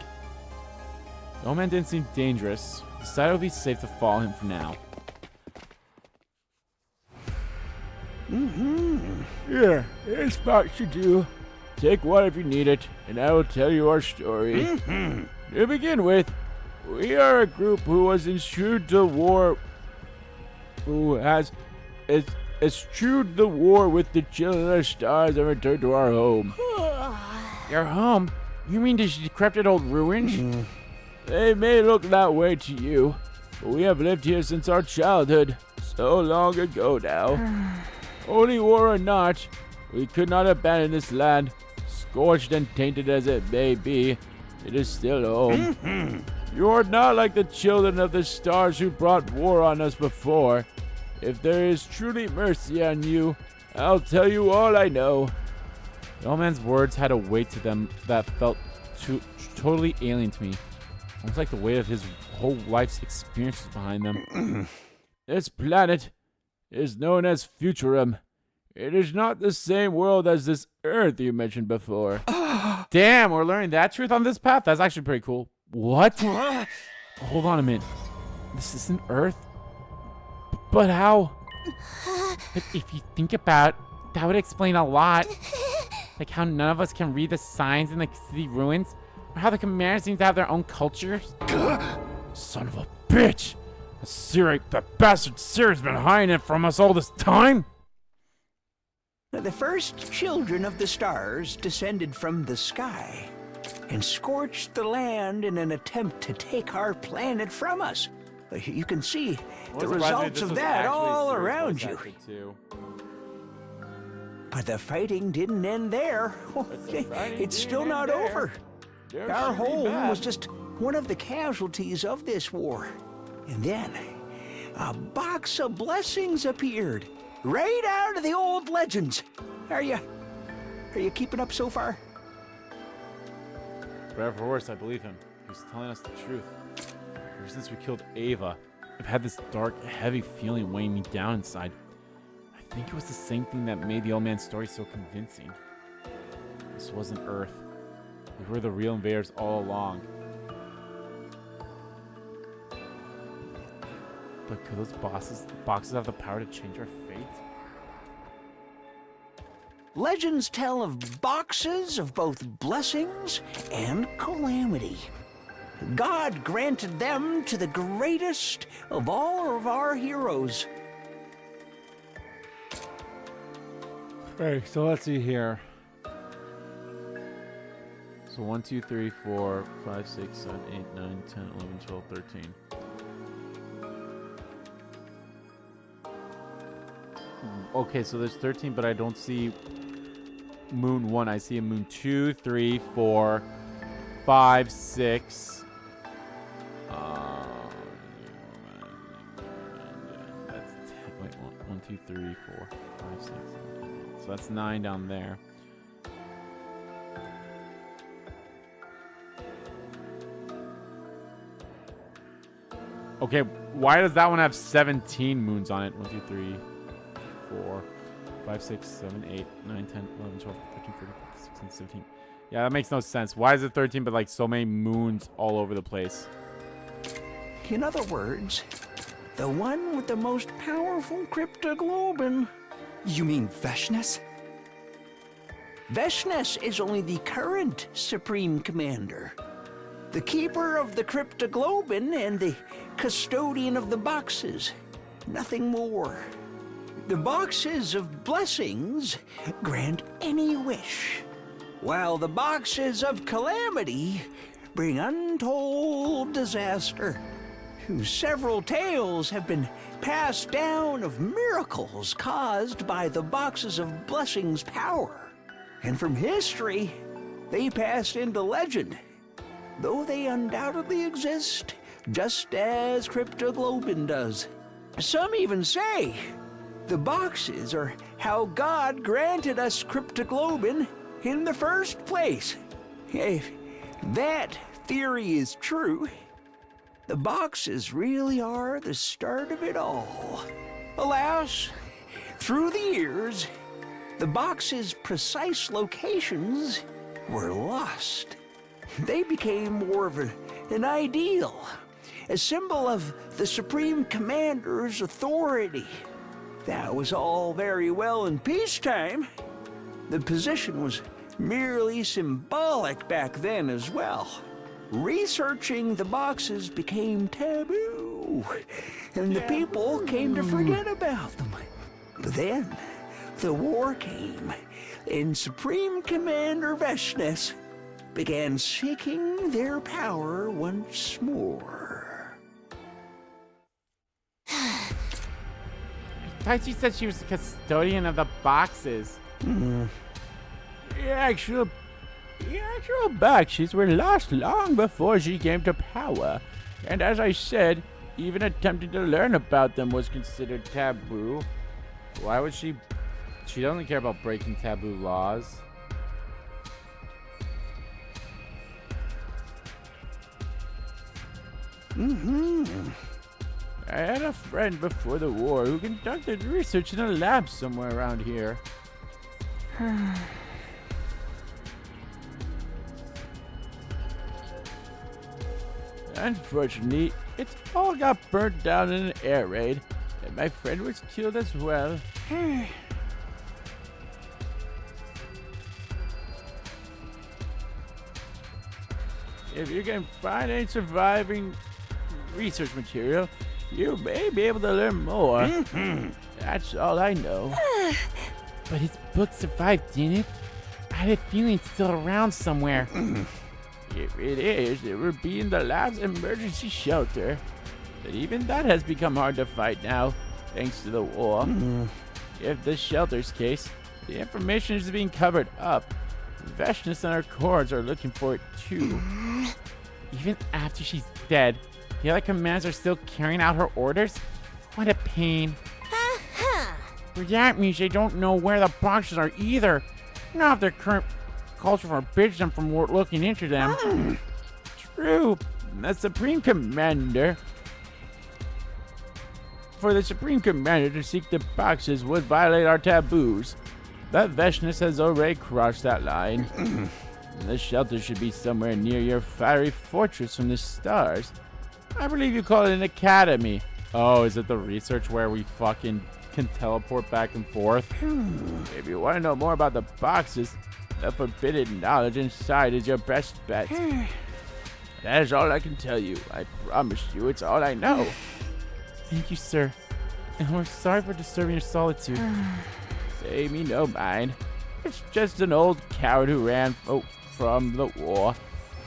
The old man didn't seem dangerous. Decided it would be safe to follow him for now. Here, this box should do. Take one if you need it, and I will tell you our story. To begin with, we are a group who was eschewed the war. Who has eschewed the war with the children of the stars and returned to our home. Your home? You mean these decrepit old ruins? They may look that way to you, We have lived here since our childhood, so long ago now. Holy war or not, we could not abandon this land. Scorched and tainted as it may be, it is still home. You are not like the children of the stars who brought war on us before. If there is truly mercy on you, I'll tell you all I know. The old man's words had a weight to them that felt totally alien to me. Almost like the weight of his whole life's experiences behind them. This planet is known as Futurum. It is not the same world as this Earth you mentioned before. Damn, we're learning that truth on this path? That's actually pretty cool. What? Hold on a minute. This isn't Earth? But how? But if you think about it, that would explain a lot. Like how none of us can read the signs in the city ruins, or how the commanders seem to have their own cultures. Son of a bitch! Sirei, that bastard Sirei's been hiding it from us all this time? The first children of the stars descended from the sky and scorched the land in an attempt to take our planet from us. You can see the results of that all around you. But the fighting didn't end there. It's still not over. Our home was just one of the casualties of this war. And then a box of blessings appeared, right out of the old legends. Are you keeping up so far? For better or for worse, I believe him. He was telling us the truth. Ever since we killed Ava, I've had this dark, heavy feeling weighing me down inside. I think it was the same thing that made the old man's story so convincing. This wasn't Earth. We were the real invaders all along. But could those boxes have the power to change our fate? Legends tell of boxes of both blessings and calamity. God granted them to the greatest of all of our heroes. Okay, so let's see here. So 1, 2, 3, 4, 5, 6, 7, 8, 9, 10, 11, 12, 13. Okay, so there's 13, but I don't see moon 1. I see a moon 2, 3, 4, 5, 6. That's 10. Wait, 1, 2, 3, 4, 5, 6, 7, 8. So that's 9 down there. Okay, why does that one have 17 moons on it? 1, 2, 3, 4, 5, 6, 7, 8, 9, 10, 11, 12, 13, 14, 15, 16, 17. Yeah, that makes no sense. Why is it 13 but like so many moons all over the place? In other words, the one with the most powerful cryptoglobin. You mean Veshnes? Veshnes is only the current Supreme Commander, the keeper of the cryptoglobin and the custodian of the boxes. Nothing more. The boxes of blessings grant any wish, while the boxes of calamity bring untold disaster. Several tales have been passed down of miracles caused by the boxes of blessings' power. And from history, they pass into legend, though they undoubtedly exist just as cryptoglobin does. Some even say the boxes are how God granted us cryptoglobin in the first place. If that theory is true, the boxes really are the start of it all. Alas, through the years, the boxes' precise locations were lost. They became more of an ideal, a symbol of the Supreme Commander's authority. That was all very well in peacetime. The position was merely symbolic back then as well. Researching the boxes became taboo, and the people came to forget about them. But then, the war came, and Supreme Commander Veshnes began seeking their power once more. thought you said she was the custodian of the boxes. The actual boxes were lost long before she came to power. And as I said, even attempting to learn about them was considered taboo. Why would she? She doesn't care about breaking taboo laws. I had a friend before the war who conducted research in a lab somewhere around here. Unfortunately, it all got burnt down in an air raid, and my friend was killed as well. If you can find any surviving research material, you may be able to learn more. That's all I know. But his book survived, didn't it? I had a feeling it's still around somewhere. If it is, it will be in the lab's emergency shelter. But even that has become hard to find now, thanks to the war. If the shelter's case, the information is being covered up. Veshness and her cords are looking for it too. Even after she's dead, the other commanders are still carrying out her orders? What a pain. But that means they don't know where the boxes are either. Not if their current culture forbids them from looking into them. True. The Supreme Commander. For the Supreme Commander to seek the boxes would violate our taboos. That Veshness has already crossed that line. The shelter should be somewhere near your fiery fortress from the stars. I believe you call it an academy. Oh, is it the research where we fucking can teleport back and forth? If you want to know more about the boxes, the forbidden knowledge inside is your best bet. That is all I can tell you. I promise you it's all I know. Thank you, sir. And we're sorry for disturbing your solitude. Pay me no mind. It's just an old coward who ran from the war.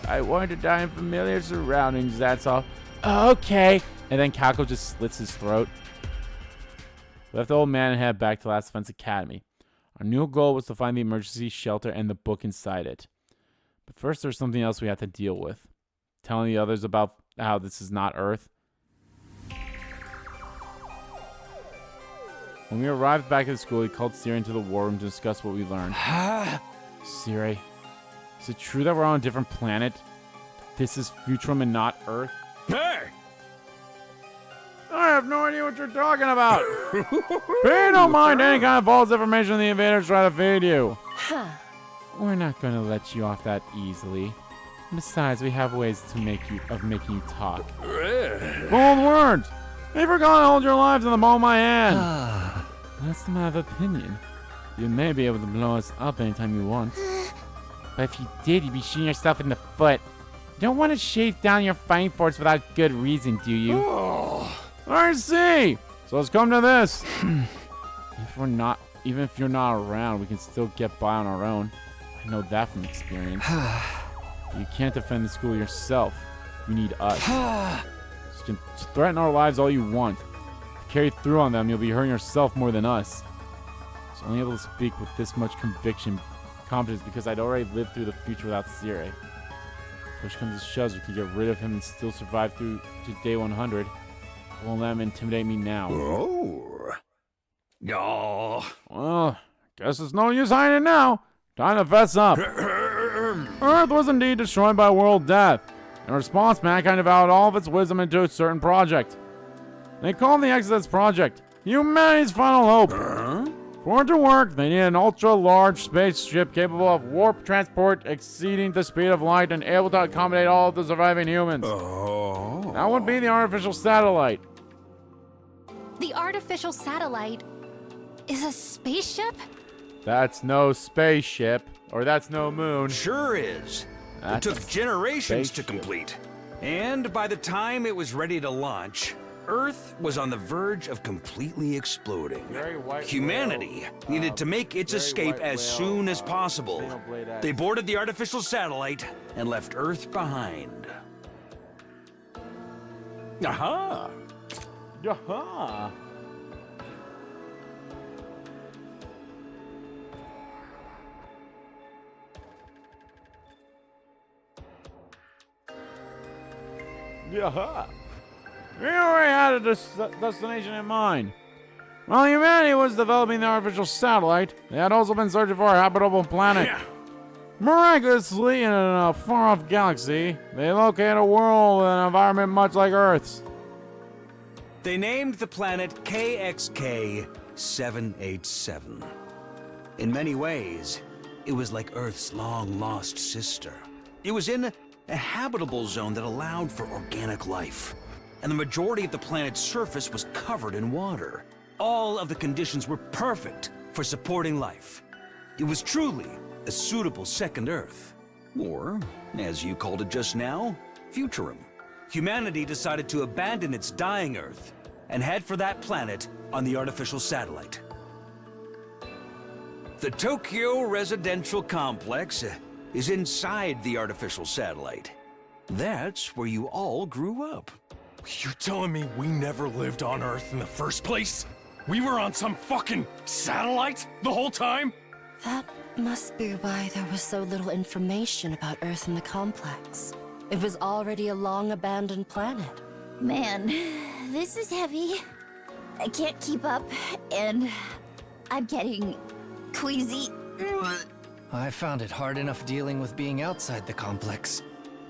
I wanted to die in familiar surroundings, that's all. Okay. And then Calco just slits his throat. We left the old man and head back to Last Defense Academy. Our new goal was to find the emergency shelter and the book inside it. But first, there's something else we have to deal with. Telling the others about how this is not Earth. When we arrived back at the school, he called Sirei into the war room to discuss what we learned. Sirei, is it true that we're on a different planet? This is Futrum and not Earth? Hey! I have no idea what you're talking about. Pay no mind any kind of false information the invaders try to feed you. We're not going to let you off that easily. Besides, we have ways to making you talk. Bold words. You forgot to hold your lives in the palm of my hand. That's a matter of opinion. You may be able to blow us up anytime you want. But if you did, you'd be shooting yourself in the foot. You don't want to shave down your fighting force without good reason, do you? I see. So let's come to this. Even if you're not around, we can still get by on our own. I know that from experience. You can't defend the school yourself. You need us. You can threaten our lives all you want. If you carry through on them, you'll be hurting yourself more than us. I was only able to speak with this much confidence because I'd already lived through the future without Sirei. Push comes to shove, we could get rid of him and still survive through to day 100. Won't let him intimidate me now. Well, guess it's no use hiding now. Time to fess up. Earth was indeed destroyed by world death. In response, mankind devoted all of its wisdom into a certain project. They called the Exodus Project humanity's final hope. For it to work, they needed an ultra-large spaceship capable of warp transport exceeding the speed of light and able to accommodate all of the surviving humans. That would be the artificial satellite. The artificial satellite is a spaceship? That's no spaceship, or that's no moon. Sure is. That's it took generations to spaceship. complete. And by the time it was ready to launch, Earth was on the verge of completely exploding. Humanity needed to make its escape as soon as possible. They boarded the artificial satellite and left Earth behind. Aha! Aha! Yeah. We already had a destination in mind. While humanity was developing the artificial satellite, they had also been searching for a habitable planet. Yeah. Miraculously, in a far-off galaxy, they located a world with an environment much like Earth's. They named the planet KXK 787. In many ways, it was like Earth's long-lost sister. It was in a habitable zone that allowed for organic life, and the majority of the planet's surface was covered in water. All of the conditions were perfect for supporting life. It was truly a suitable second Earth. Or, as you called it just now, Futurum. Humanity decided to abandon its dying Earth and head for that planet on the artificial satellite. The Tokyo residential complex is inside the artificial satellite. That's where you all grew up. You're telling me we never lived on Earth in the first place? We were on some fucking satellite the whole time? That must be why there was so little information about Earth in the complex. It was already a long-abandoned planet. Man, this is heavy. I can't keep up, and I'm getting queasy. I found it hard enough dealing with being outside the complex.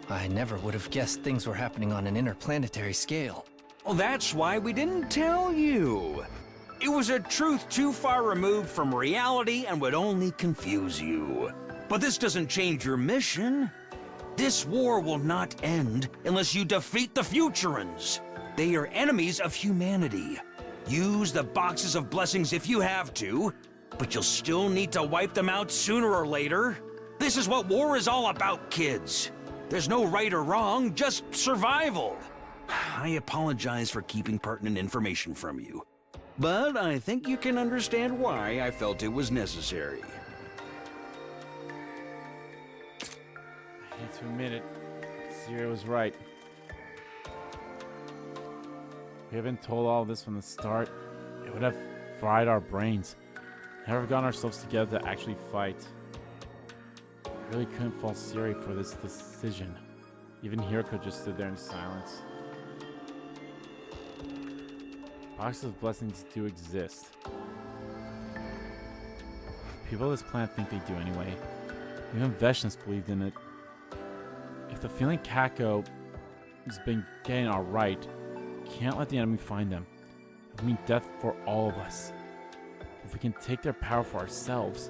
I never would have guessed things were happening on an interplanetary scale. Well, that's why we didn't tell you. It was a truth too far removed from reality and would only confuse you. But this doesn't change your mission. This war will not end unless you defeat the Futurans. They are enemies of humanity. Use the boxes of blessings if you have to, but you'll still need to wipe them out sooner or later. This is what war is all about, kids. There's no right or wrong, just survival. I apologize for keeping pertinent information from you, but I think you can understand why I felt it was necessary. I hate to admit it, Sirei was right. If we had been told all this from the start, it would have fried our brains. Never gotten ourselves together to actually fight. I really couldn't fault Sirei for this decision. Even Hiroko just stood there in silence. Boxes of blessings do exist. People of this planet think they do anyway. Even Veshnius believed in it. If the feeling Kako has been getting alright, can't let the enemy find them. It would mean death for all of us. If we can take their power for ourselves,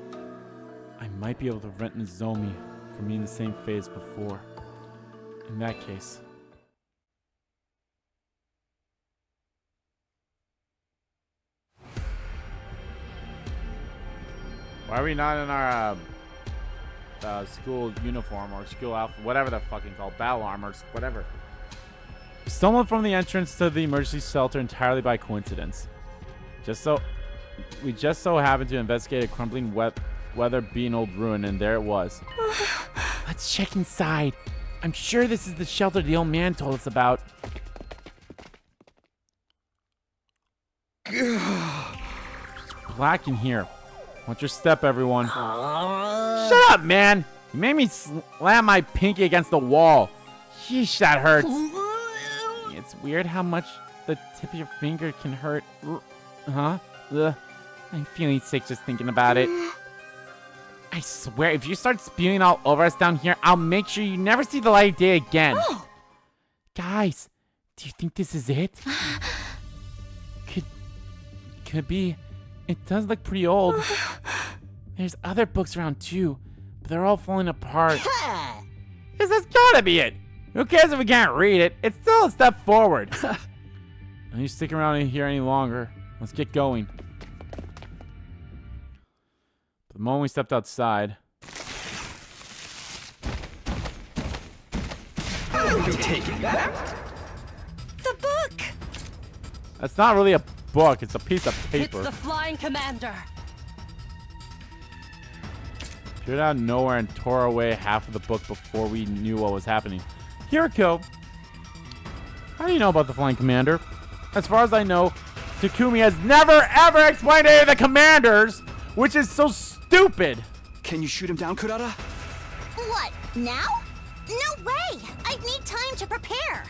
I might be able to prevent Nozomi from being the same fate as before. In that case... Why are we not in our school uniform or school outfit, whatever they're fucking called, battle armors, whatever? We stumbled from the entrance to the emergency shelter entirely by coincidence. We just so happened to investigate a crumbling weather-beaten old ruin, and there it was. Let's check inside. I'm sure this is the shelter the old man told us about. It's black in here. Watch your step, everyone. Shut up, man! You made me slam my pinky against the wall. Yeesh, that hurts. It's weird how much the tip of your finger can hurt. Huh? Ugh. I'm feeling sick just thinking about it. I swear, if you start spewing all over us down here, I'll make sure you never see the light of day again. Oh. Guys, do you think this is it? Could be. It does look pretty old. There's other books around too, but they're all falling apart. This has gotta be it. Who cares if we can't read it? It's still a step forward. Don't you stick around in here any longer. Let's get going. The moment we stepped outside... You taking that? The book! That's not really a book, it's a piece of paper. It's the Flying Commander. Appeared out of nowhere and tore away half of the book before we knew what was happening. Hiroko, how do you know about the Flying Commander? As far as I know, Takumi has never ever explained any of the commanders, which is so stupid. Can you shoot him down, Kurata? What, now? No way! I'd need time to prepare.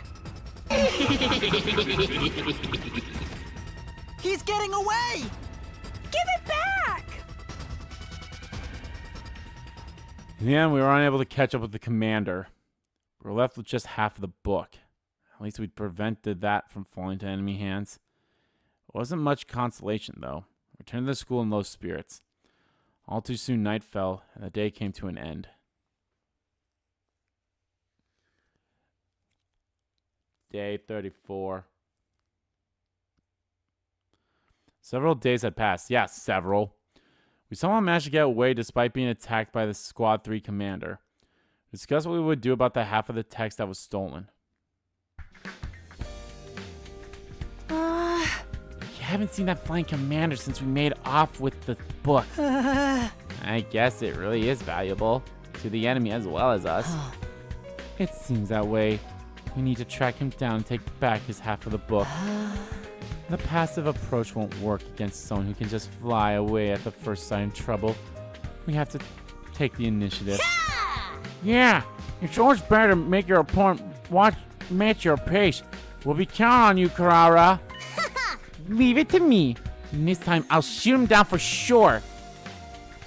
He's getting away! Give it back! In the end, we were unable to catch up with the commander. We were left with just half of the book. At least we prevented that from falling to enemy hands. It wasn't much consolation, though. We returned to the school in low spirits. All too soon, night fell, and the day came to an end. Day 34. Several days had passed. Yeah, several. We somehow managed to get away despite being attacked by the Squad 3 commander. We discussed what we would do about the half of the text that was stolen. We haven't seen that flying commander since we made off with the book. I guess it really is valuable to the enemy as well as us. It seems that way. We need to track him down and take back his half of the book. The passive approach won't work against someone who can just fly away at the first sign of trouble. We have to take the initiative. Yeah, it's always better to make your opponent match your pace. We'll be counting on you, Karara. Leave it to me. And this time, I'll shoot him down for sure.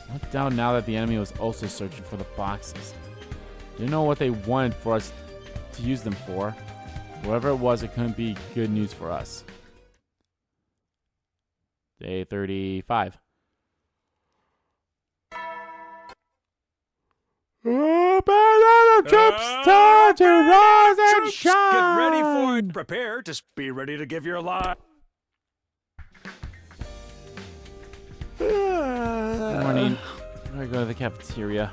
No doubt now that the enemy was also searching for the boxes. Didn't know what they wanted for us to use them for. Whatever it was, it couldn't be good news for us. Day 35. Troops, time to rise and Troops, shine. get ready for it. Prepare to be ready to give your life. Good morning. I'm gonna go to the cafeteria.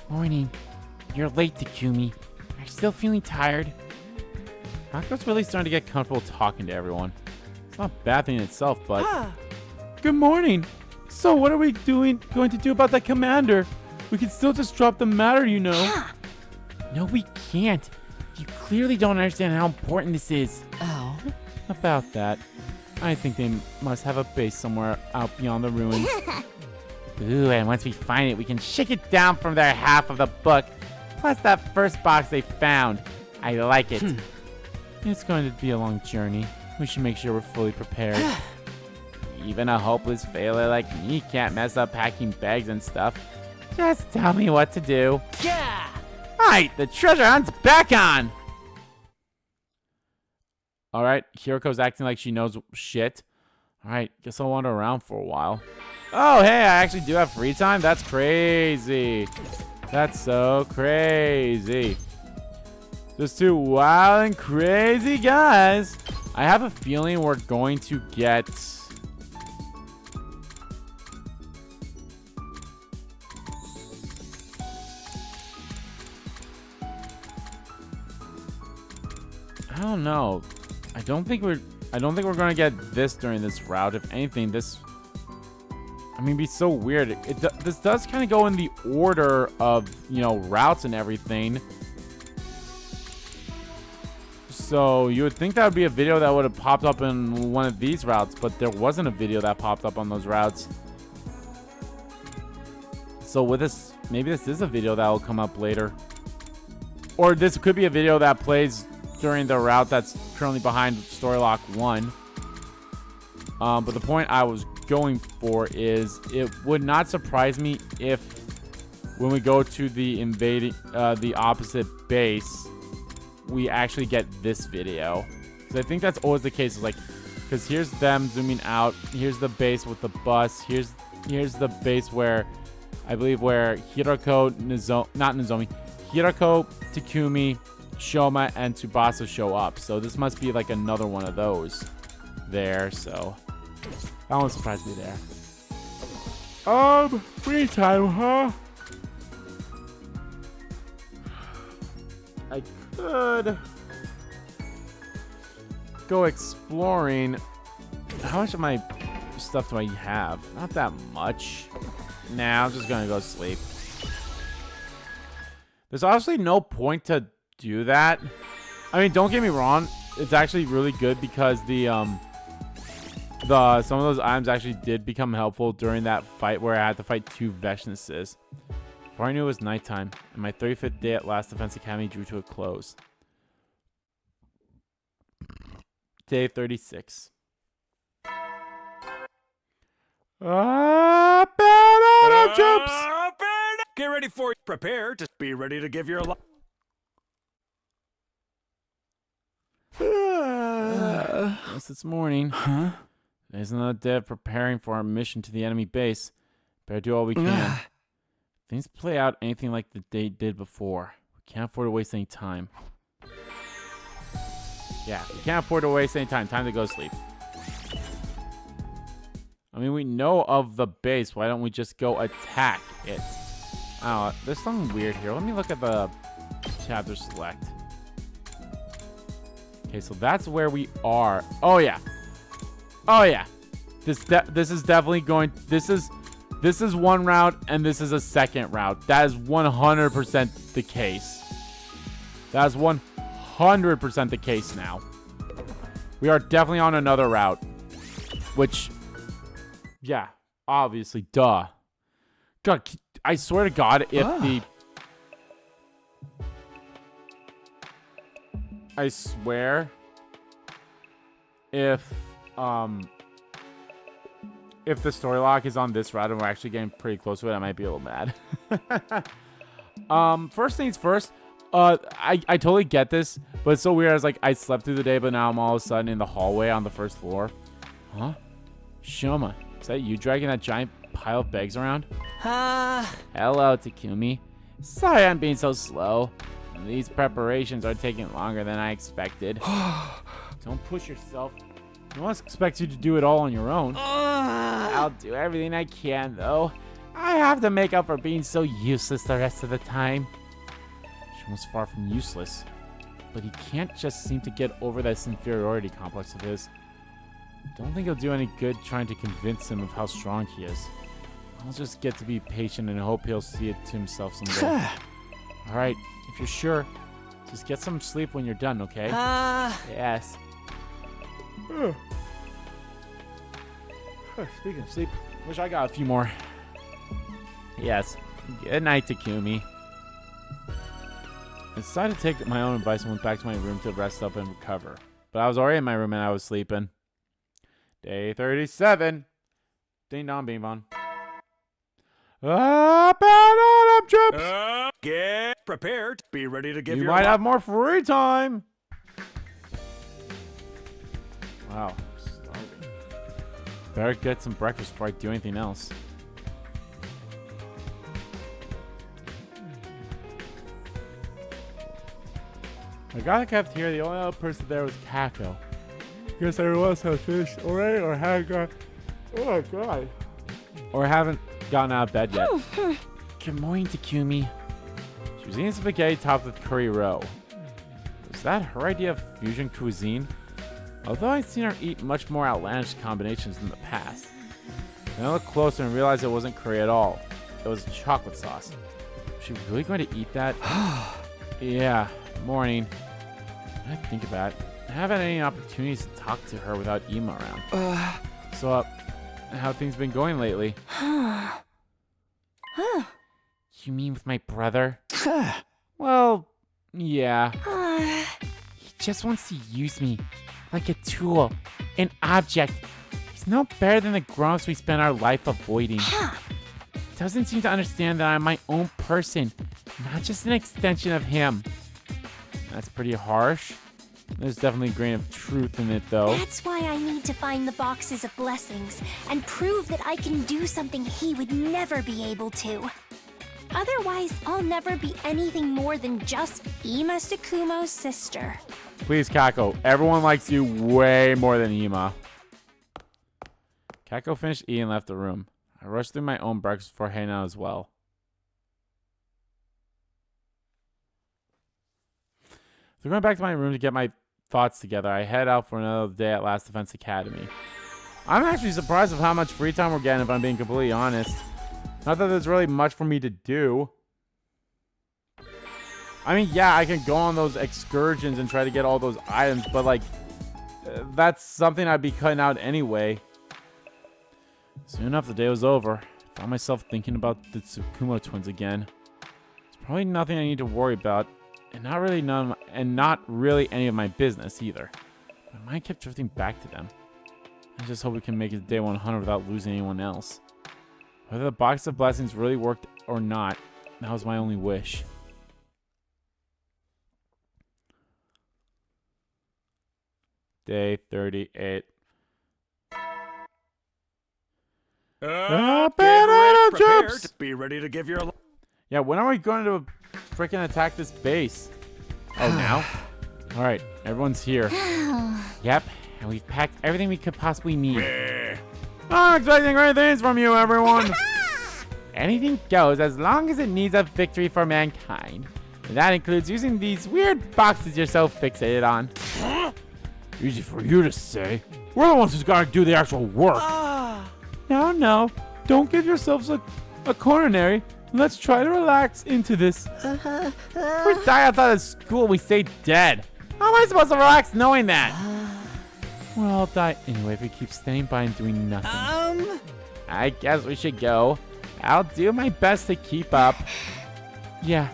Morning. You're late, Takumi. Are you still feeling tired? Hako's really starting to get comfortable talking to everyone. It's not a bad thing in itself, but... Good morning. So what are we going to do about that commander? We can still just drop the matter, you know. No, we can't. You clearly don't understand how important this is. Oh? About that, I think they must have a base somewhere out beyond the ruins. Ooh, and once we find it, we can shake it down from their half of the book. Plus that first box they found. I like it. It's going to be a long journey. We should make sure we're fully prepared. Even a hopeless failure like me can't mess up packing bags and stuff. Just tell me what to do. Yeah! Alright, the treasure hunt's back on! Alright, Hiroko's acting like she knows shit. Alright, guess I'll wander around for a while. Oh, hey, I actually do have free time? That's crazy. That's so crazy. Just two wild and crazy guys. I have a feeling we're going to get... I don't know. I don't think we're gonna get this during this route. If anything, this... I mean, be so weird. This does kind of go in the order of, you know, routes and everything. So you would think that would be a video that would have popped up in one of these routes, but there wasn't a video that popped up on those routes. So with this, maybe this is a video that will come up later. Or this could be a video that plays during the route that's currently behind Story Lock 1. But the point I was going for is it would not surprise me if when we go to the the opposite base, we actually get this video. Because I think that's always the case. It's like, because here's them zooming out. Here's the base with the bus. Here's the base where I believe where Hiroko, Hiroko, Takumi, Shoma, and Tsubasa show up. So this must be like another one of those there. So that won't surprise me there. Free time, huh? I could go exploring. How much of my stuff do I have? Not that much. Nah, I'm just gonna go sleep. There's obviously no point to do that. I mean, don't get me wrong. It's actually really good because some of those items actually did become helpful during that fight where I had to fight two Veshnesses. Before I knew it was nighttime, and my 35th day at Last Defense Academy drew to a close. Day 36. Troops! Get ready for it. Prepare to be ready to give your life. Yes, it's morning. Huh? There's another day of preparing for our mission to the enemy base. Better do all we can. Things play out anything like the day did before. We can't afford to waste any time. Yeah, we can't afford to waste any time. Time to go sleep. I mean, we know of the base. Why don't we just go attack it? Oh, there's something weird here. Let me look at the chapter select. Okay, so that's where we are. Oh yeah. Oh yeah. This is definitely going. This is one route and this is a second route. That is 100% the case. That is 100% the case now. We are definitely on another route, which, yeah, obviously, duh. God, I swear to God, if I swear, if the story lock is on this route and we're actually getting pretty close to it, I might be a little mad. First things first, I totally get this, but it's so weird. I was like, I slept through the day, but now I'm all of a sudden in the hallway on the first floor. Huh? Shoma, is that you dragging that giant pile of bags around? Hello, Takumi. Sorry I'm being so slow. These preparations are taking longer than I expected. Don't push yourself. No one expects you to do it all on your own. I'll do everything I can, though. I have to make up for being so useless the rest of the time. Shoma's far from useless, but he can't just seem to get over this inferiority complex of his. Don't think it'll do any good trying to convince him of how strong he is. I'll just get to be patient and hope he'll see it to himself someday. Alright, if you're sure, just get some sleep when you're done, okay? Yes. Speaking of sleep, wish I got a few more. Yes. Good night, Takumi. I decided to take my own advice and went back to my room to rest up and recover. But I was already in my room and I was sleeping. Day 37. Ding dong, bing bong. Up and on up, troops! Get prepared. Be ready to give you your might have more free time. Wow. Starving. Better get some breakfast before I do anything else. I got the cafeteria. The only other person there was Kako. Guess everyone else has finished already or haven't got. Oh my god. Or haven't gotten out of bed yet. Good morning, Takumi. She was eating spaghetti topped with curry roe. Was that her idea of fusion cuisine? Although I'd seen her eat much more outlandish combinations in the past. Then I looked closer and realized it wasn't curry at all. It was chocolate sauce. Was she really going to eat that? Yeah, morning. I think about it. I haven't had any opportunities to talk to her without Ima around. So, how things been going lately? You mean with my brother? Well, yeah. He just wants to use me like a tool, an object. He's no better than the grown-ups we spend our life avoiding. Doesn't seem to understand that I'm my own person, not just an extension of him. That's pretty harsh. There's definitely a grain of truth in it, though. That's why I need to find the boxes of blessings and prove that I can do something he would never be able to. Otherwise, I'll never be anything more than just Ima Tsukumo's sister. Please, Kako. Everyone likes you way more than Ima. Kako finished eating and left the room. I rushed through my own breakfast before heading out as well. So going back to my room to get my thoughts together, I head out for another day at Last Defense Academy. I'm actually surprised of how much free time we're getting, if I'm being completely honest. Not that there's really much for me to do. I mean, yeah, I can go on those excursions and try to get all those items, but like, that's something I'd be cutting out anyway. Soon enough, the day was over. I found myself thinking about the Tsukumo twins again. Probably nothing I need to worry about, and not really any of my business either. My mind kept drifting back to them. I just hope we can make it to day 100 without losing anyone else. Whether the box of blessings really worked or not, that was my only wish. Day 38. Troops! Be ready to give your... Yeah, when are we going to freaking attack this base? Oh, now? Alright, everyone's here. Yep, and we've packed everything we could possibly need. I'm expecting great things from you, everyone! Anything goes as long as it needs a victory for mankind. And that includes using these weird boxes you're so fixated on. Easy for you to say. We're the ones who's gotta do the actual work. No. Don't give yourselves a coronary. Let's try to relax into this. If we die outside of school, we stay dead. How am I supposed to relax knowing that? We'll all die anyway if we keep staying by and doing nothing. I guess we should go. I'll do my best to keep up. Yeah,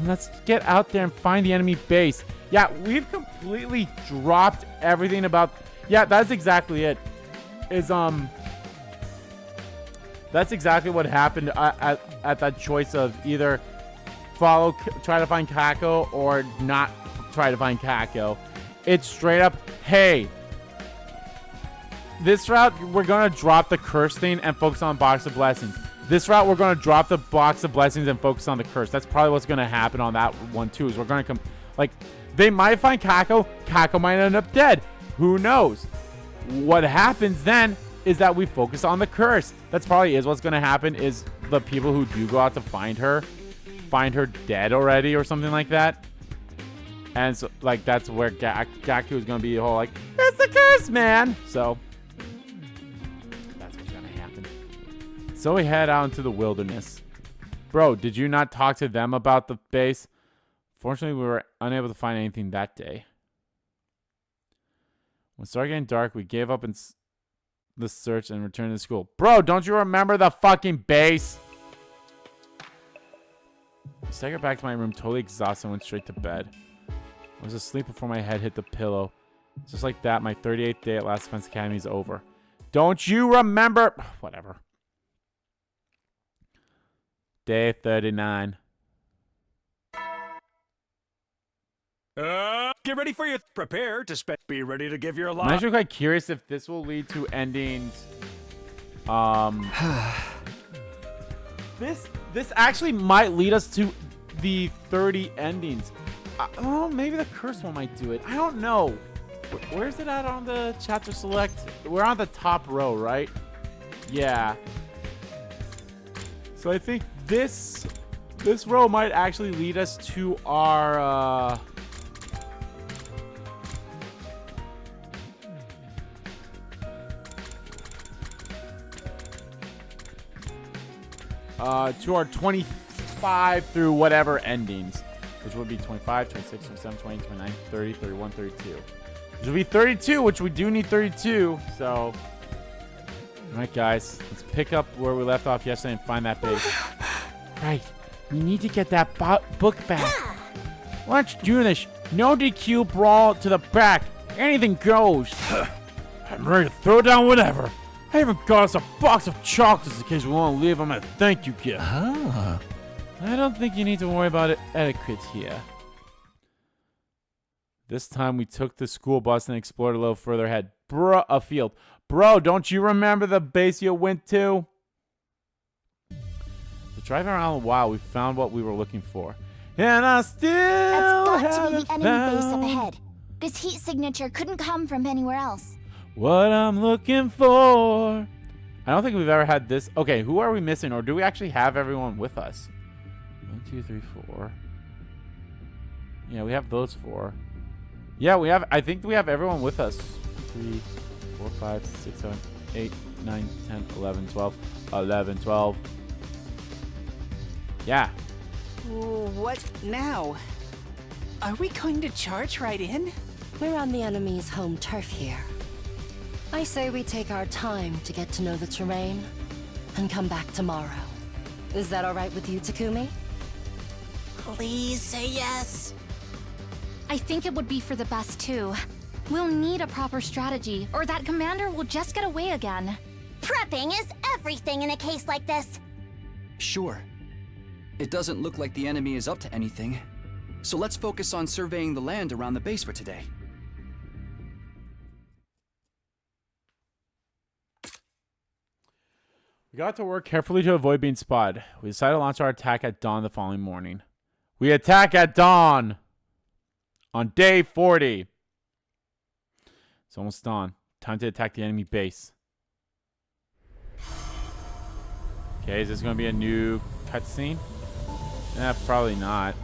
let's get out there and find the enemy base. Yeah, we've completely dropped everything about... Yeah, that's exactly it. That's exactly what happened at that choice of either try to find Kako or not try to find Kako. It's straight up, hey, this route, we're going to drop the curse thing and focus on Box of Blessings. This route, we're going to drop the Box of Blessings and focus on the curse. That's probably what's going to happen on that one, too, is we're going to come... Like, they might find Kako. Kako might end up dead. Who knows? What happens then is that we focus on the curse. That's probably what's going to happen is the people who do go out to find her dead already or something like that. And so, like, that's where Gaku is going to be the whole, like, it's the curse, man. So, that's what's going to happen. So we head out into the wilderness. Bro, did you not talk to them about the base? Fortunately, we were unable to find anything that day. When it started getting dark, we gave up the search and returned to school. Bro, don't you remember the fucking base? I staggered back to my room, totally exhausted, and went straight to bed. I was asleep before my head hit the pillow. Just like that, my 38th day at Last Defense Academy is over. Don't you remember? Whatever. Day 39. Get ready for your... Prepare to be ready to give your life. I'm actually quite curious if this will lead to endings. This actually might lead us to the 30 endings. Oh, maybe the curse one might do it. I don't know. Where's it at on the chapter select? We're on the top row, right? Yeah. So I think this row might actually lead us to our to our 25 through whatever endings, which would be 25, 26, 27, 20, 29, 30, 31, 32. Which would be 32, which we do need 32, so... Alright, guys. Let's pick up where we left off yesterday and find that base. Right. We need to get that book back. Let's do this. No DQ brawl to the back. Anything goes. I'm ready to throw down whatever. I even got us a box of chocolates in case we want to leave them a thank you gift. I don't think you need to worry about etiquette here. This time we took the school bus and explored a little further ahead. Afield. Bro, don't you remember the base you went to? So driving around a while, we found what we were looking for. And I still That's got to be the enemy base up ahead. This heat signature couldn't come from anywhere else. What I'm looking for. I don't think we've ever had this. Okay, who are we missing? Or do we actually have everyone with us? 1, 2, 3, 4. Yeah, we have those 4. Yeah, we have. I think we have everyone with us. 3, 4, 5, 6, 7, 8, 9, 10, 11, 12. 11, 12. Yeah. What now? Are we going to charge right in? We're on the enemy's home turf here. I say we take our time to get to know the terrain and come back tomorrow. Is that all right with you, Takumi? Please say yes. I think it would be for the best too. We'll need a proper strategy, or that commander will just get away again. Prepping is everything in a case like this. Sure. It doesn't look like the enemy is up to anything. So let's focus on surveying the land around the base for today. We got to work carefully to avoid being spotted. We decided to launch our attack at dawn the following morning. We attack at dawn on day 40. It's almost dawn. Time to attack the enemy base. Okay, is this going to be a new cutscene? Probably not.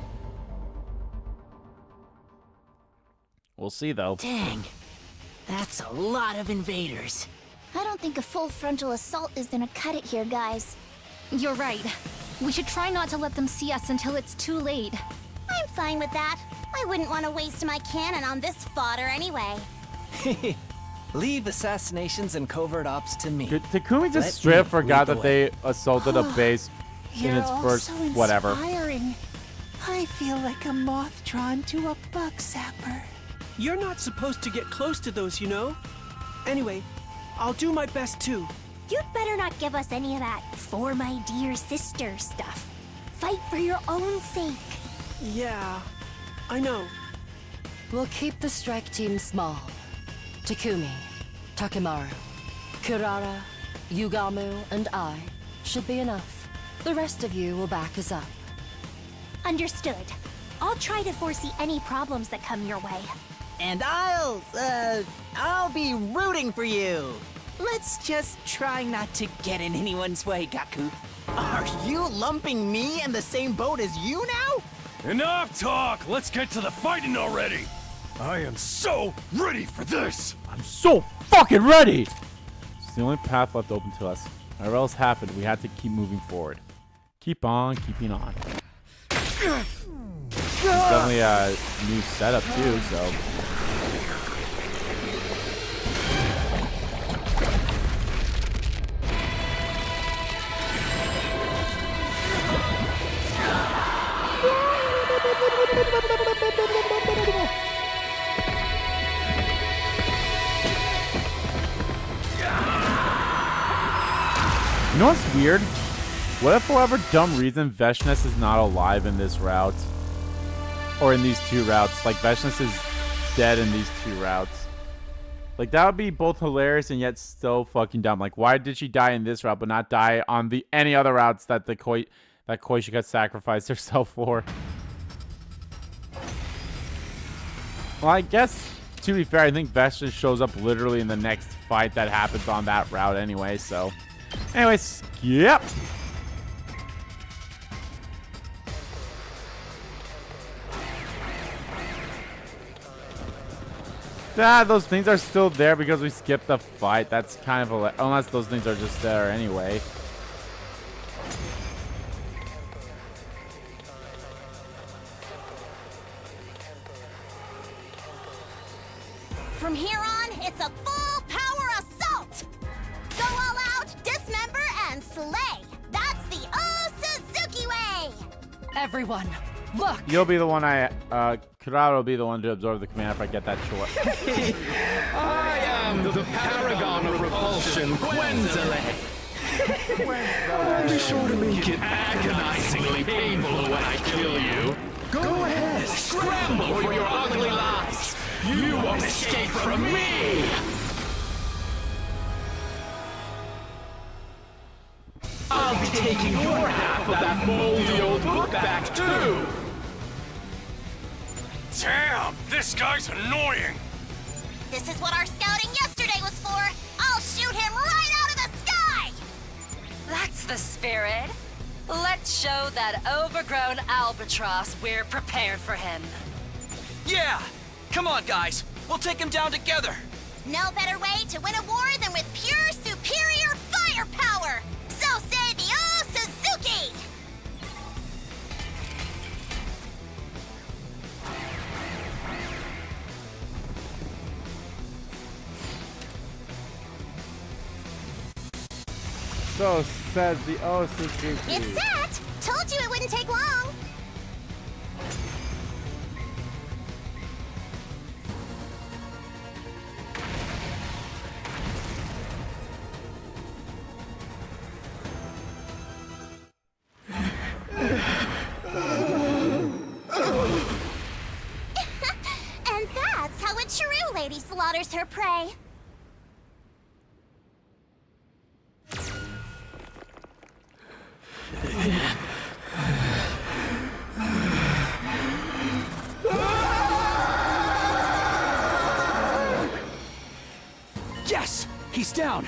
We'll see, though. Dang. That's a lot of invaders. I don't think a full frontal assault is gonna cut it here, guys. You're right. We should try not to let them see us until it's too late. I'm fine with that. I wouldn't want to waste my cannon on this fodder anyway. Leave assassinations and covert ops to me. Takumi just straight up forgot that they assaulted a base in its first whatever. Inspiring. I feel like a moth drawn to a bug zapper. You're not supposed to get close to those, you know? Anyway, I'll do my best too. You'd better not give us any of that "for my dear sister" stuff. Fight for your own sake. Yeah, I know. We'll keep the strike team small. Takumi, Takimaru, Kirara, Yugamu, and I should be enough. The rest of you will back us up. Understood. I'll try to foresee any problems that come your way. And I'll be rooting for you. Let's just try not to get in anyone's way, Gaku. Are you lumping me in the same boat as you now? Enough talk! Let's get to the fighting already! I am so ready for this! I'm so fucking ready! It's the only path left open to us. Whatever else happened, we had to keep moving forward. Keep on keeping on. It's definitely a new setup too, so. You know what's weird? What if for whatever dumb reason Veshness is not alive in this route? Or in these two routes. Like Veshness is dead in these two routes. Like that would be both hilarious and yet so fucking dumb. Like why did she die in this route but not die on the any other routes that Koishika sacrificed herself for? Well, I guess to be fair, I think Veshness shows up literally in the next fight that happens on that route anyway, so. Anyway, skip. Those things are still there because we skipped the fight. That's kind of unless those things are just there anyway. From here on, it's a full power assault! Go all out, dismember, and slay! That's the Suzuki way! Everyone, look! You'll be the one Kurara will be the one to absorb the command if I get that short. I am the paragon of repulsion, Gwenzile. Be sure to make it agonizingly painful when I kill you. Go ahead, scramble for your ugly lives. You won't escape from me! I'll be taking your half of that moldy old book back, too! Damn, this guy's annoying! This is what our scouting yesterday was for! I'll shoot him right out of the sky! That's the spirit. Let's show that overgrown albatross we're prepared for him. Yeah! Come on, guys. We'll take him down together. No better way to win a war than with pure, superior firepower! So say the Suzuki! So says the Suzuki. It's set! Told you it wouldn't take long! slaughters her prey. Yes! He's down!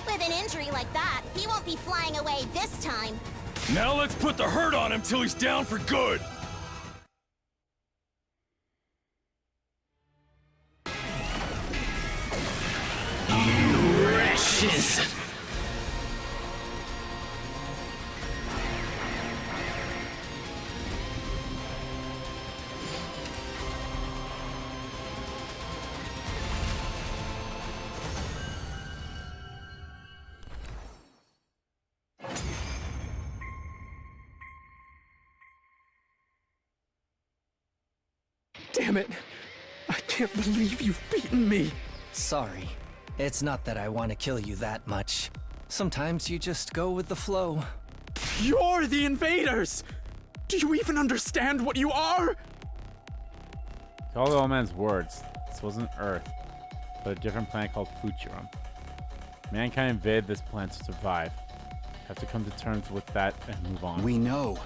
With an injury like that, he won't be flying away this time. Now let's put the hurt on him till he's down for good. You wretches! Damn it! I can't believe you've beaten me! Sorry. It's not that I want to kill you that much. Sometimes you just go with the flow. You're the invaders! Do you even understand what you are? To all the old man's words, this wasn't Earth, but a different planet called Futurum. Mankind invaded this planet to survive. Have to come to terms with that and move on. We know.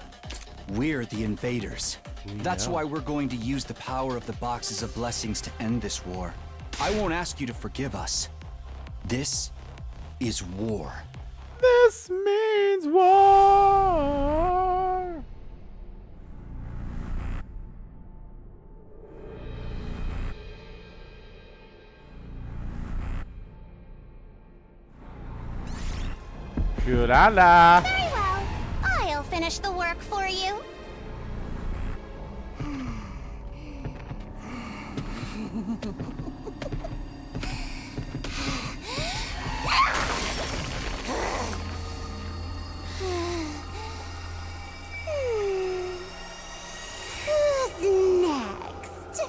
We're the invaders. That's why we're going to use the power of the boxes of blessings to end this war. I won't ask you to forgive us. This is war. This means war. Curala. Very well. I'll finish the work for you. Who's next?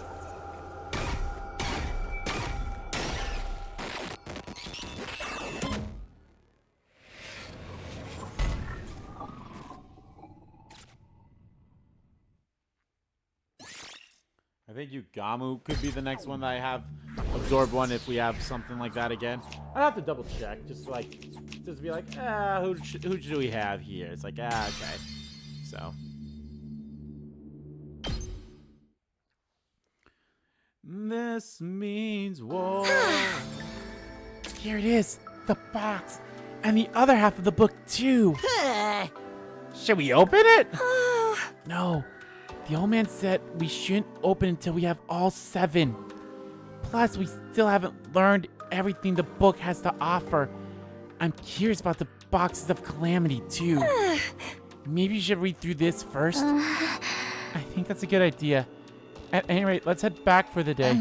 I think Yugamu could be the next one that I have absorbed one if we have something like that again. I'd have to double check, just be like, who should we have here? It's like, okay. So. This means war. Here it is, the box, and the other half of the book too. Should we open it? No. The old man said we shouldn't open until we have all 7. Plus, we still haven't learned everything the book has to offer. I'm curious about the boxes of calamity, too. Maybe you should read through this first. I think that's a good idea. At any rate, let's head back for the day.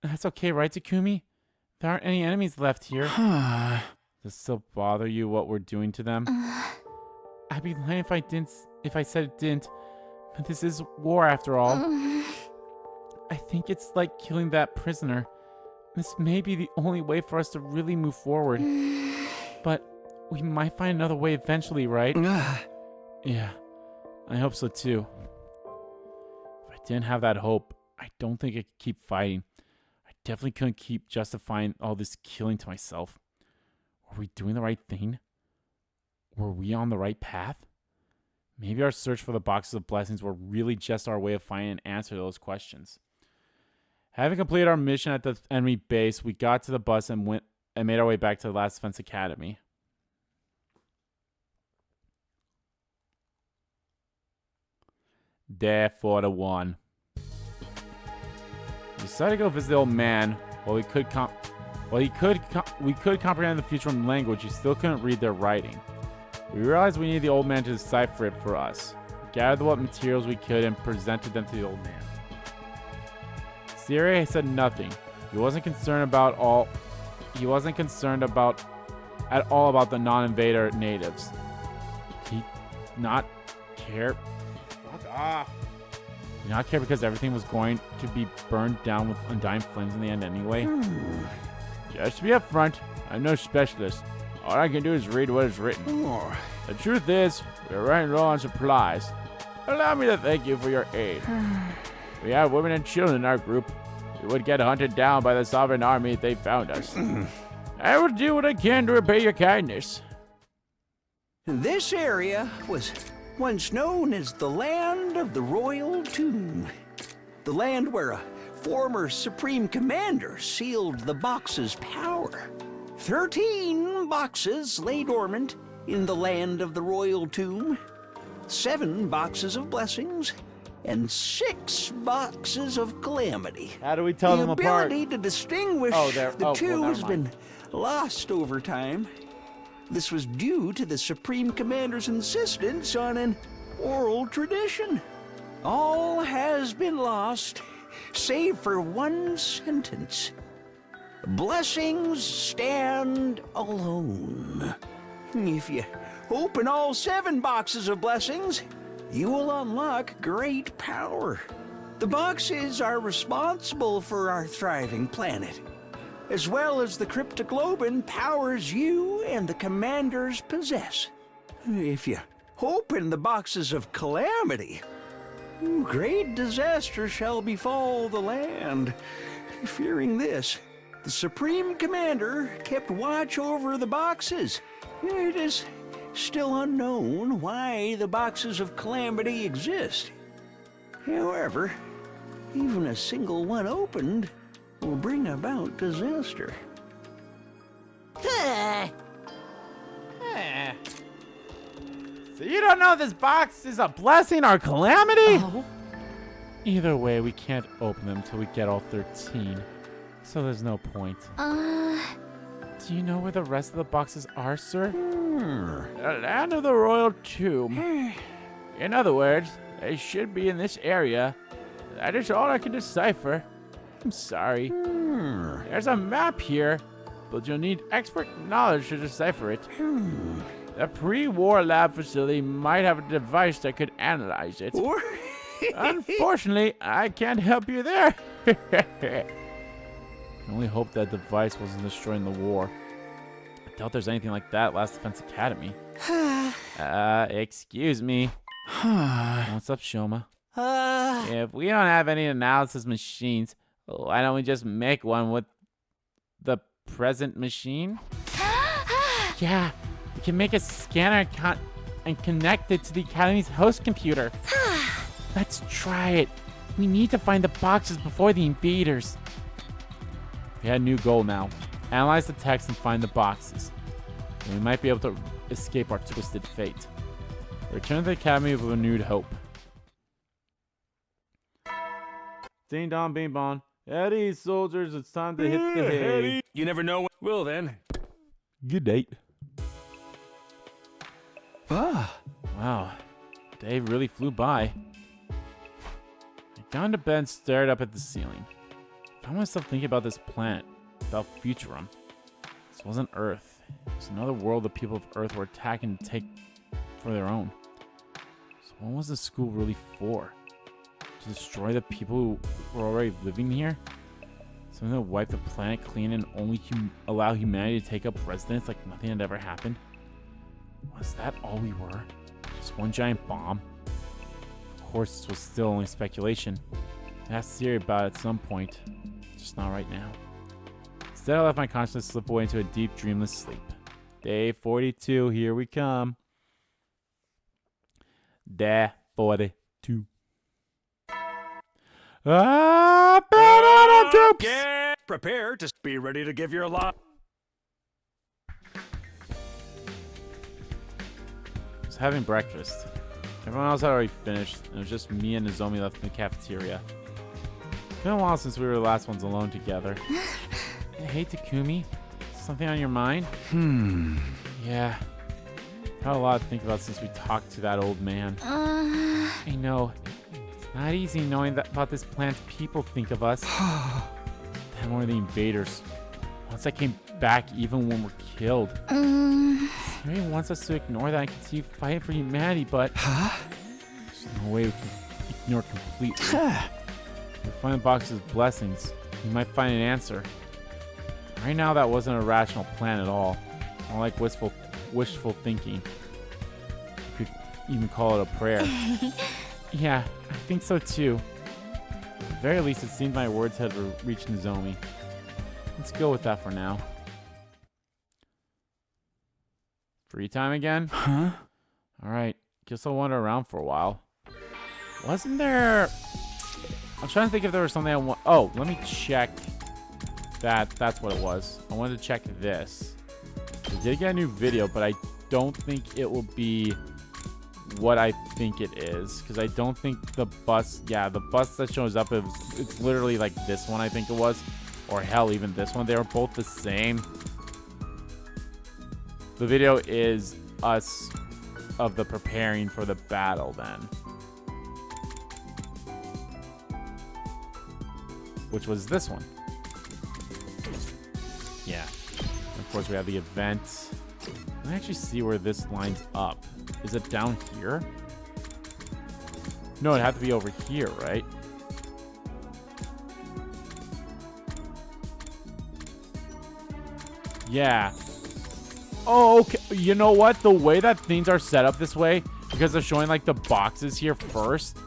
That's okay, right, Takumi? There aren't any enemies left here. Does it still bother you what we're doing to them? I'd be lying if I said it didn't. But this is war after all. I think it's like killing that prisoner. This may be the only way for us to really move forward. But we might find another way eventually, right? Yeah, I hope so too. If I didn't have that hope, I don't think I could keep fighting. I definitely couldn't keep justifying all this killing to myself. Were we doing the right thing? Were we on the right path? Maybe our search for the boxes of blessings were really just our way of finding an answer to those questions. Having completed our mission at the enemy base, we got to the bus and made our way back to the Last Defense Academy. Day 41. We decided to go visit the old man. While we could comprehend the Futurum language, we still couldn't read their writing. We realized we needed the old man to decipher it for us. We gathered what materials we could and presented them to the old man. Sirei said nothing. He wasn't concerned at all about the non-invader natives. He did not care. Fuck off. He did not care because everything was going to be burned down with undying flames in the end anyway. Just to be upfront, I'm no specialist. All I can do is read what is written. The truth is, we're running low on supplies. Allow me to thank you for your aid. We have women and children in our group. we would get hunted down by the Sovereign Army if they found us. I will do what I can to repay your kindness. This area was once known as the Land of the Royal Tomb. The land where a former Supreme Commander sealed the box's power. 13 boxes lay dormant in the Land of the Royal Tomb. 7 boxes of blessings and 6 boxes of calamity. How do we tell them apart? The ability to distinguish the two has been lost over time. This was due to the Supreme Commander's insistence on an oral tradition. All has been lost, save for one sentence. Blessings stand alone. If you open all 7 boxes of blessings, you will unlock great power. The boxes are responsible for our thriving planet, as well as the cryptoglobin powers you and the commanders possess. If you open the boxes of calamity, great disaster shall befall the land. Fearing this, the Supreme Commander kept watch over the boxes. It is still unknown why the boxes of calamity exist. However, even a single one opened will bring about disaster. So you don't know this box is a blessing or calamity? Oh. Either way, we can't open them till we get all 13. So there's no point. Do you know where the rest of the boxes are, sir? The Land of the Royal Tomb. In other words, they should be in this area. That is all I can decipher. I'm sorry. There's a map here, but you'll need expert knowledge to decipher it. The pre-war lab facility might have a device that could analyze it. Unfortunately, I can't help you there. I only hope that device wasn't destroying the war. I doubt there's anything like that at Last Defense Academy. Excuse me. What's up, Shoma? If we don't have any analysis machines, why don't we just make one with the present machine? Yeah, we can make a scanner and connect it to the Academy's host computer. Let's try it. We need to find the boxes before the invaders. We had a new goal now. Analyze the text and find the boxes. And we might be able to escape our twisted fate. Return to the Academy with renewed hope. Ding dong, bing bong. Eddie, soldiers, it's time to hit the hay. You never know. Well then. Good date. Wow. Day really flew by. I got into bed and stared up at the ceiling. I found myself thinking about this planet, about Futurum. This wasn't Earth. It was another world the people of Earth were attacking to take for their own. So what was the school really for? To destroy the people who were already living here? Something to wipe the planet clean and only allow humanity to take up residence like nothing had ever happened? Was that all we were? Just one giant bomb? Of course, this was still only speculation. I asked Sirei about it at some point, just not right now. Instead, I let my consciousness slip away into a deep, dreamless sleep. Day 42, here we come. Day 42. Get prepared to be ready to give your life. I was having breakfast. Everyone else had already finished, and it was just me and Nozomi left in the cafeteria. It's been a while since we were the last ones alone together. Hey, Takumi. Something on your mind? Yeah. I've had a lot to think about since we talked to that old man. I know. It's not easy knowing that about this planet's people think of us. Then we're the invaders. Once I came back, even when we're killed. Sirei wants us to ignore that and continue fighting for humanity, but there's no way we can ignore completely. If we find the box's blessings, we might find an answer. Right now, that wasn't a rational plan at all. More like wishful thinking. You could even call it a prayer. Yeah, I think so too. At the very least, it seemed my words had reached Nozomi. Let's go with that for now. Free time again? Huh? Alright. Guess I'll wander around for a while. Wasn't there... I'm trying to think if there was something I want... Oh, let me check that. That's what it was. I wanted to check this. We did get a new video, but I don't think it will be what I think it is. Because I don't think the bus... Yeah, the bus that shows up, it's literally like this one, I think it was. Or hell, even this one. They were both the same. The video is us of the preparing for the battle then. Which was this one. Yeah. And of course, we have the event. Let me actually see where this lines up. Is it down here? No, it'd have to be over here, right? Yeah. Oh, okay. You know what? The way that things are set up this way, because they're showing like the boxes here first,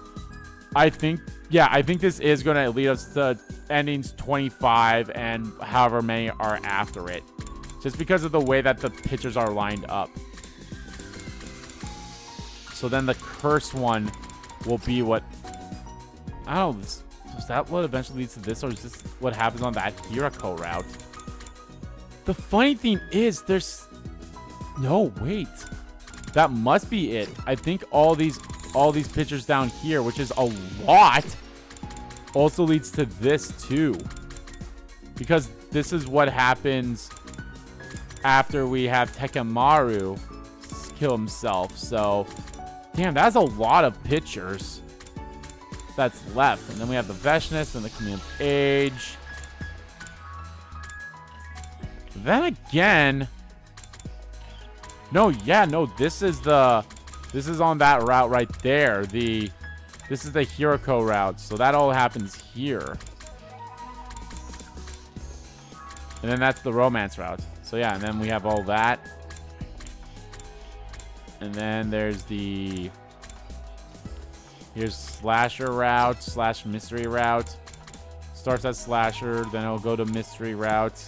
I think, yeah, I think this is going to lead us to endings 25 and however many are after it. Just because of the way that the pictures are lined up. So then the cursed one will be what... I don't know. Is that what eventually leads to this? Or is this what happens on that Hirako route? The funny thing is, there's... No, wait. That must be it. I think all these pictures down here, which is a lot, also leads to this too. Because this is what happens after we have Takemaru kill himself. So, damn, that's a lot of pictures that's left. And then we have the Veshness and the Coming of Age. Then again... No, yeah, no, this is on that route right there. This is the Hirako route, so that all happens here. And then that's the romance route. So yeah, and then we have all that. And then there's here's slasher route, slash mystery route. Starts at slasher, then it'll go to mystery route.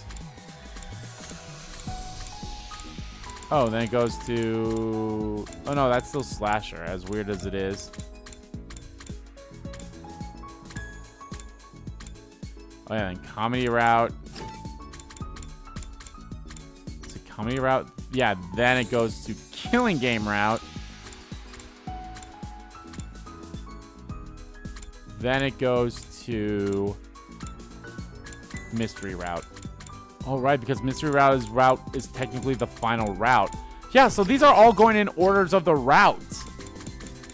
Oh, then it goes to... Oh, no, that's still slasher, as weird as it is. Oh, yeah, then comedy route. It's a comedy route? Yeah, then it goes to killing game route. Then it goes to mystery route. Oh, right, because mystery route is technically the final route. Yeah, so these are all going in orders of the routes.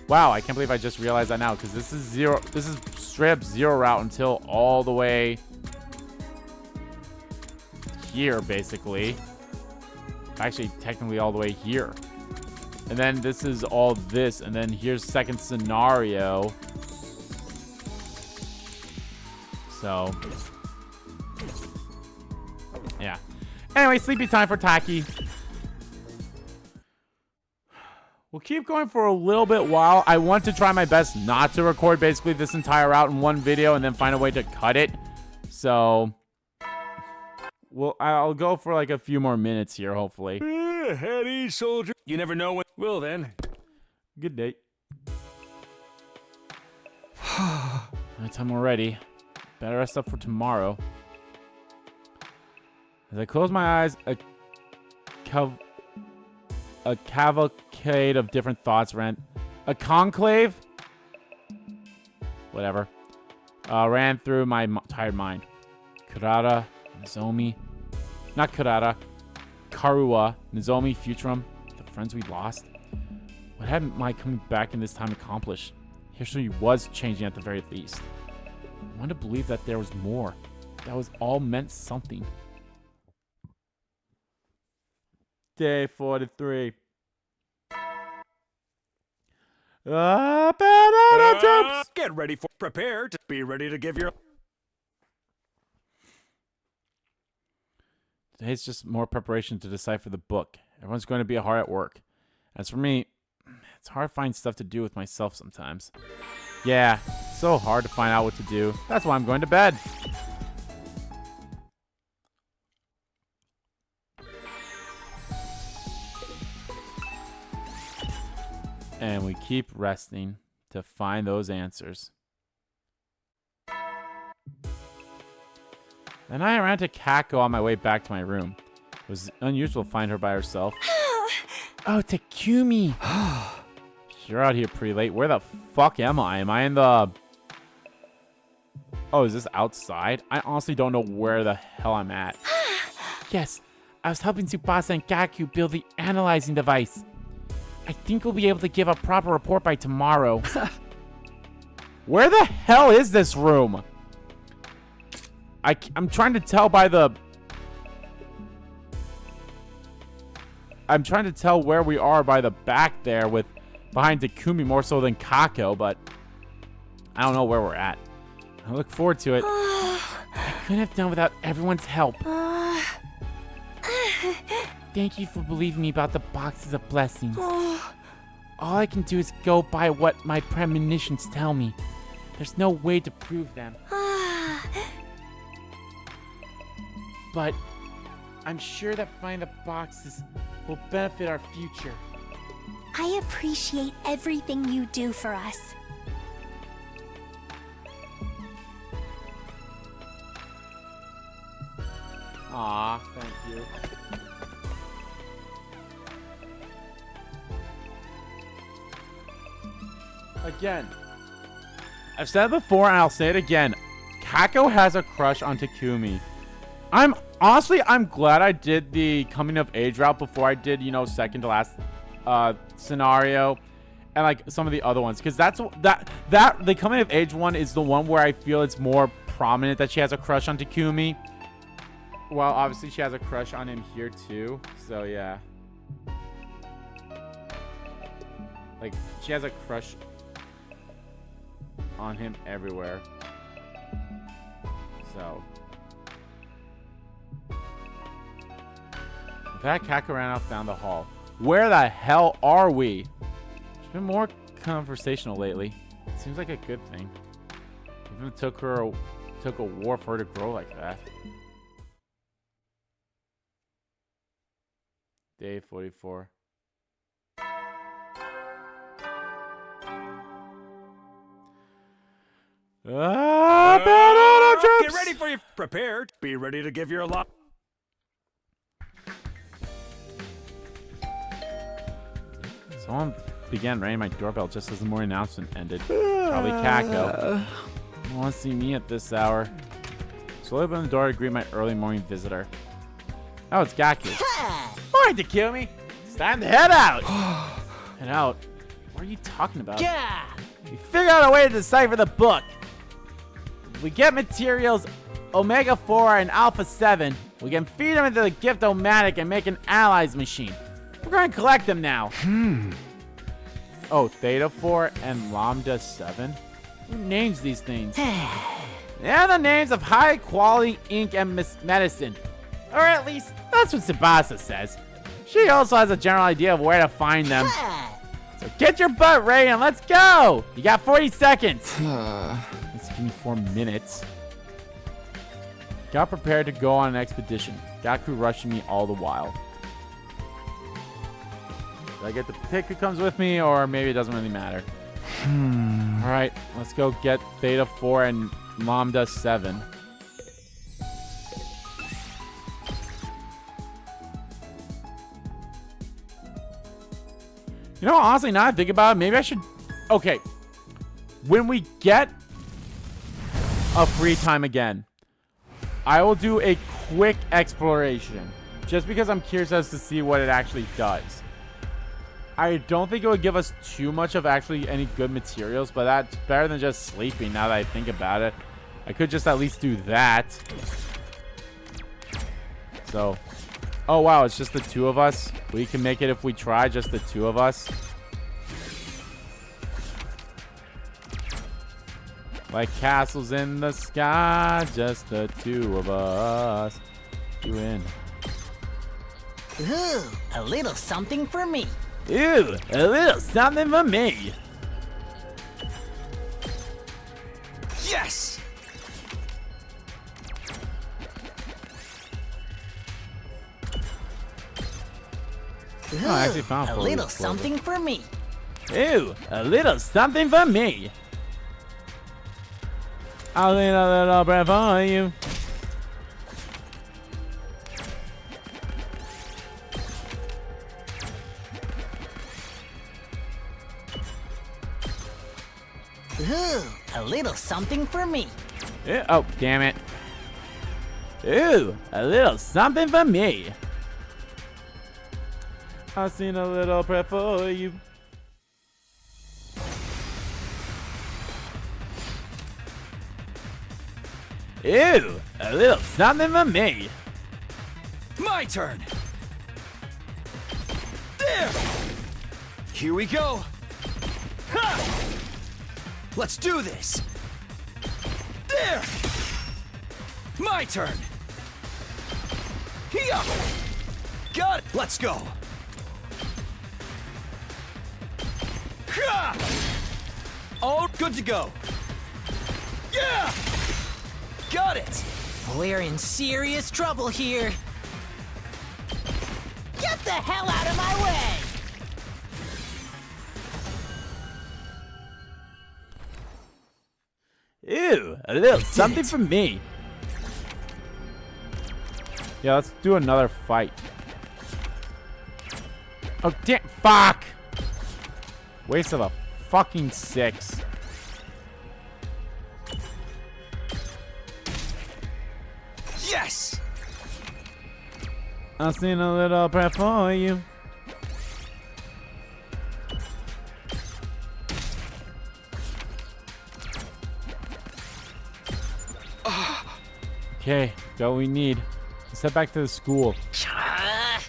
Wow, I can't believe I just realized that now, because this is zero. This is straight up zero route until all the way here, basically. Actually, technically all the way here. And then this is all this, and then here's second scenario. So... yeah. Anyway, sleepy time for Taki. We'll keep going for a little bit while. I want to try my best not to record basically this entire route in one video and then find a way to cut it. So, I'll go for like a few more minutes here, hopefully. Heady, soldier. You never know when... Well, then. Good day. Nighttime already. Better rest up for tomorrow. As I close my eyes, a cavalcade of different thoughts ran... A conclave? Whatever. Ran through my tired mind. Kurara, Nozomi... Not Kurara. Karua, Nozomi, Futurum, the friends we lost. What had my coming back in this time accomplished? History was changing at the very least. I wanted to believe that there was more. That was all meant something. Day 43. Troops! Get ready for... Prepare to be ready to give your... Today's just more preparation to decipher the book. Everyone's going to be hard at work. As for me, it's hard to find stuff to do with myself sometimes. Yeah, so hard to find out what to do. That's why I'm going to bed. And we keep resting to find those answers. Then I ran to Kako on my way back to my room. It was unusual to find her by herself. Oh, Takumi! You're out here pretty late. Where the fuck am I? Am I in the... Oh, is this outside? I honestly don't know where the hell I'm at. Yes, I was helping Tsubasa and Gaku build the analyzing device. I think we'll be able to give a proper report by tomorrow. Where the hell is this room? I'm trying to tell by the... I'm trying to tell where we are by the back there with behind Takumi more so than Kako, but I don't know where we're at. I look forward to it. I couldn't have done without everyone's help. Thank you for believing me about the boxes of blessings. All I can do is go by what my premonitions tell me. There's no way to prove them. But I'm sure that finding the boxes will benefit our future. I appreciate everything you do for us. Aw, thank you. Again, I've said it before and I'll say it again. Kako has a crush on Takumi. I'm glad I did the coming of age route before I did, you know, second to last scenario and like some of the other ones, because that the coming of age one is the one where I feel it's more prominent that she has a crush on Takumi. Well, obviously she has a crush on him here too, so yeah. Like, she has a crush on him everywhere. So. With that, Kako ran out down the hall. Where the hell are we? There's been more conversational lately. It seems like a good thing. Even it took a war for her to grow like that. Day 44. Get ready for your prepared. Be ready to give your lot. Someone began ringing my doorbell just as the morning announcement ended. Probably Kako. You want to see me at this hour? So I opened the door to greet my early morning visitor. Oh, it's Gaku. Morning, Takumi. It's time to head out. Head out? What are you talking about? Yeah. We figured out a way to decipher the book. If we get materials Omega 4 and Alpha 7, we can feed them into the Gift-O-Matic and make an analyze machine. We're going to collect them now. Oh, Theta 4 and Lambda 7? Who names these things? They're the names of high-quality ink and medicine. Or at least, that's what Tsubasa says. She also has a general idea of where to find them. So get your butt ready and let's go! You got 40 seconds. Let's give me 4 minutes. Got prepared to go on an expedition. Gaku rushing me all the while. Do I get to pick who comes with me, or maybe it doesn't really matter? Alright, let's go get Theta 4 and Lambda 7. You know, honestly, now I think about it, maybe I should... Okay. When we get a free time again, I will do a quick exploration. Just because I'm curious as to see what it actually does. I don't think it would give us too much of actually any good materials, but that's better than just sleeping now that I think about it. I could just at least do that. So... Oh, wow, it's just the two of us. We can make it if we try, just the two of us. Like castles in the sky, just the two of us. You in. Ooh, a little something for me. Ooh, a little something for me. Yes! Oh, I actually found a four little explosives. something for me. Ooh, a little something for me. I'll need a little breath for you. Ooh, a little something for me. Oh, damn it. Ooh, a little something for me. I've seen a little prayer for you. Ew, a little something for me. My turn. There. Here we go. Ha! Let's do this. There. My turn. Here. Got it. Let's go. Ha! All good to go. Yeah. Got it. We're in serious trouble here. Get the hell out of my way! Ew, a little something for me. Yeah, let's do another fight. Oh, damn. Fuck. Waste of a fucking 6. Yes! I've seen a little prayer for you. Okay, got what we need. Let's head back to the school.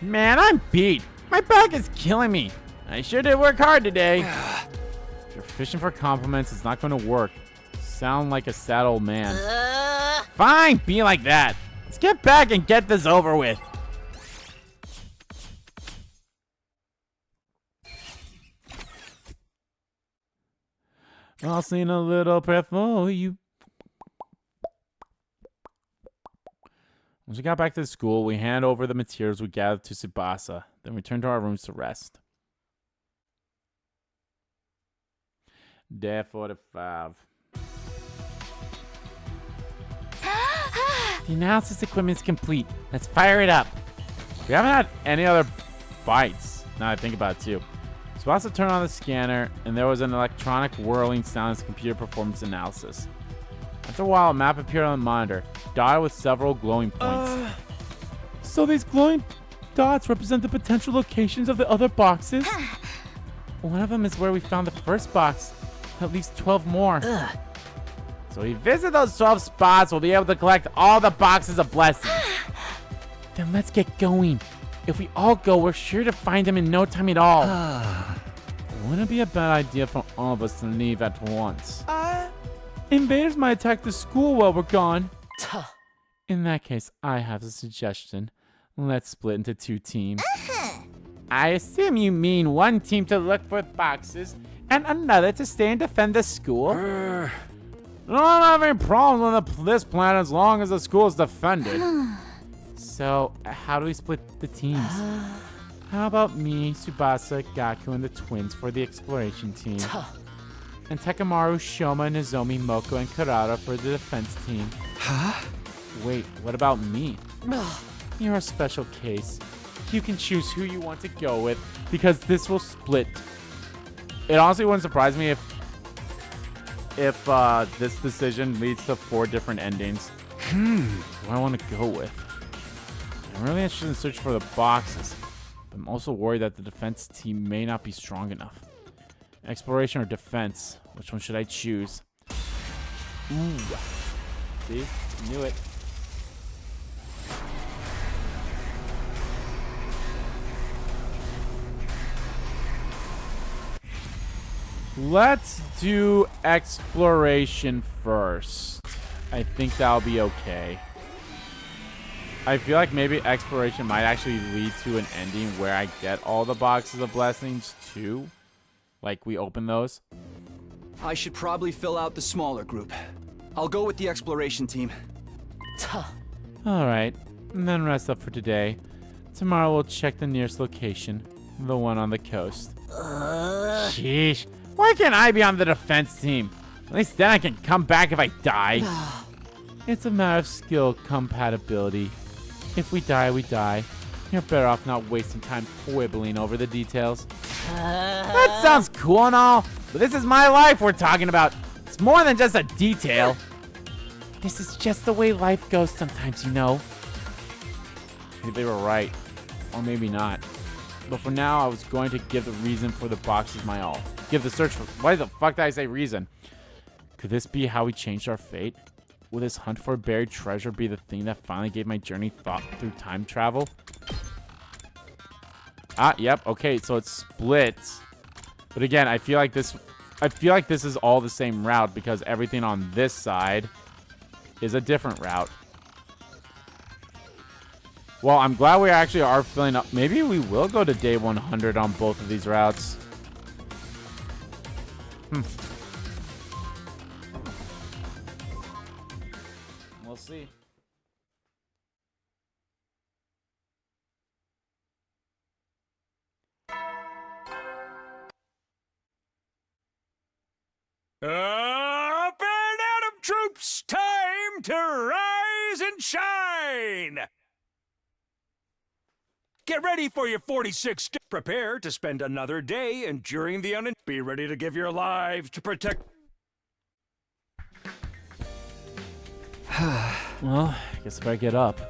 Man, I'm beat. My back is killing me. I sure did work hard today. If you're fishing for compliments, it's not going to work. Sound like a sad old man. Fine, be like that. Let's get back and get this over with. I'll sing a little prayer for you. Once we got back to the school, we hand over the materials we gathered to Tsubasa. Then we return to our rooms to rest. Day 45. The analysis equipment is complete. Let's fire it up. We haven't had any other bites, now I think about it too. Tsubasa turned on the scanner, and there was an electronic whirling sound as computer performance analysis. After a while, a map appeared on the monitor, dotted with several glowing points. So these glowing dots represent the potential locations of the other boxes? One of them is where we found the first box. At least 12 more. So we visit those 12 spots, we'll be able to collect all the boxes of blessings. Then let's get going. If we all go, we're sure to find them in no time at all. Wouldn't it be a bad idea for all of us to leave at once? Invaders might attack the school while we're gone. In that case, I have a suggestion. Let's split into 2 teams. I assume you mean one team to look for boxes and another to stay and defend the school? I don't have any problem with this plan as long as the school is defended. So, how do we split the teams? How about me, Tsubasa, Gaku, and the twins for the exploration team? And Takemaru, Shoma, Nozomi, Moko, and Kurara for the defense team. Wait, what about me? You're a special case. You can choose who you want to go with, because this will split. It honestly wouldn't surprise me if this decision leads to 4 different endings. Who do I want to go with? I'm really interested in searching for the boxes, but I'm also worried that the defense team may not be strong enough. Exploration or defense? Which one should I choose? Ooh. See? Knew it. Let's do exploration first. I think that'll be okay. I feel like maybe exploration might actually lead to an ending where I get all the boxes of blessings too. Like we open those. I should probably fill out the smaller group. I'll go with the exploration team. Alright, and then rest up for today. Tomorrow we'll check the nearest location, the one on the coast. Sheesh, why can't I be on the defense team? At least then I can come back if I die. It's a matter of skill compatibility. If we die, we die. You're better off not wasting time quibbling over the details. That sounds cool and all, but this is my life we're talking about. It's more than just a detail. This is just the way life goes sometimes, you know. Maybe they were right, or maybe not. But for now, I was going to give the reason for the boxes my all. Give the search for... Why the fuck did I say reason? Could this be how we changed our fate? Will this hunt for buried treasure be the thing that finally gave my journey thought through time travel? Ah, yep. Okay, so it's split. But again, I feel like this is all the same route because everything on this side is a different route. Well, I'm glad we actually are filling up. Maybe we will go to day 100 on both of these routes. We'll see. Up and Adam troops, time to rise and shine! Get ready for your 46th. Prepare to spend another day enduring the Be ready to give your lives to protect... Well, I guess I better get up.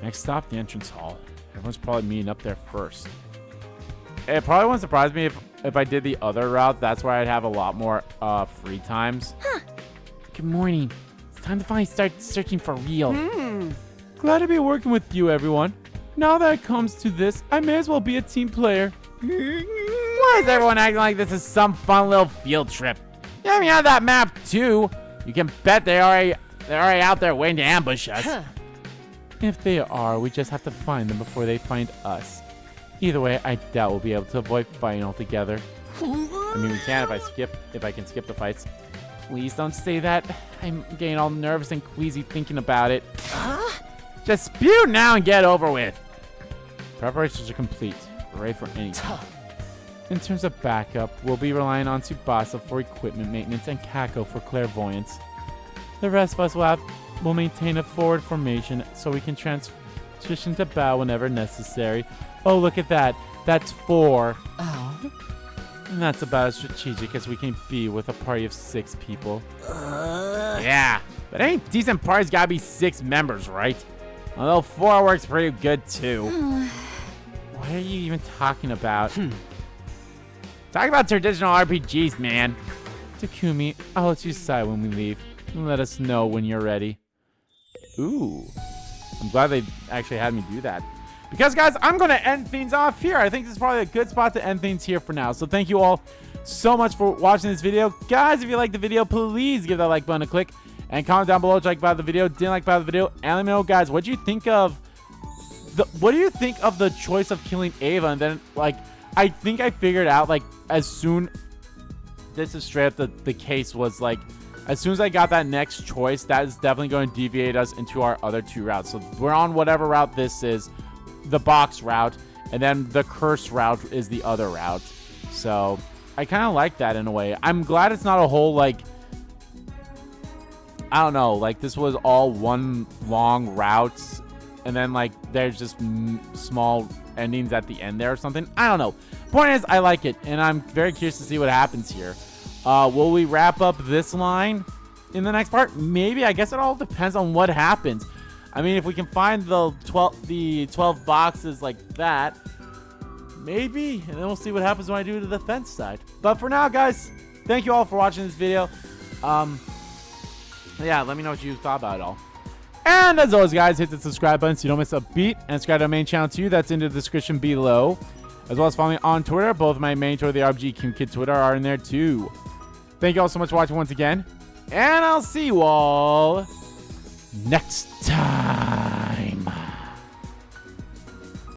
Next stop, the entrance hall. Everyone's probably meeting up there first. It probably wouldn't surprise me if I did the other route. That's where I'd have a lot more free times. Good morning. It's time to finally start searching for real. Glad to be working with you, everyone. Now that it comes to this, I may as well be a team player. Why is everyone acting like this is some fun little field trip? Yeah, I mean, on that map too. You can bet they're already out there waiting to ambush us. If they are, we just have to find them before they find us. Either way, I doubt we'll be able to avoid fighting altogether. I mean, we can if I can skip the fights. Please don't say that. I'm getting all nervous and queasy thinking about it. Just spew now and get over with. Preparations are complete. We're ready for anything. In terms of backup, we'll be relying on Tsubasa for equipment maintenance and Kako for clairvoyance. The rest of us will maintain a forward formation so we can transition to bow whenever necessary. Oh, look at that. That's 4. Oh. And that's about as strategic as we can be with a party of 6 people. Yeah, but any decent party's gotta be 6 members, right? Although 4 works pretty good too. What are you even talking about? Talk about traditional RPGs, man. Takumi, I'll let you decide when we leave. Let us know when you're ready. Ooh. I'm glad they actually had me do that. Because, guys, I'm going to end things off here. I think this is probably a good spot to end things here for now. So thank you all so much for watching this video. Guys, if you liked the video, please give that like button a click. And comment down below what you like about the video, didn't like about the video. And let me know, guys, what do you think of the choice of killing Ava? And then, like, I think I figured out, like, as soon... This is straight up the case was, like... As soon as I got that next choice, that is definitely going to deviate us into our other 2 routes. So we're on whatever route this is, the box route, and then the curse route is the other route. So I kind of like that in a way. I'm glad it's not a whole, like, I don't know, like this was all one long route, and then like there's just small endings at the end there or something. I don't know. Point is, I like it, and I'm very curious to see what happens here. Will we wrap up this line in the next part? Maybe. I guess it all depends on what happens. I mean, if we can find the 12 boxes like that, maybe, and then we'll see what happens when I do the defense side. But for now, guys, thank you all for watching this video. Yeah, let me know what you thought about it all. And as always, guys, hit the subscribe button so you don't miss a beat, and subscribe to our main channel too. That's in the description below. As well as follow me on Twitter. Both my main Twitter, the RPG Kim Kid Twitter, are in there too. Thank you all so much for watching once again. And I'll see you all next time.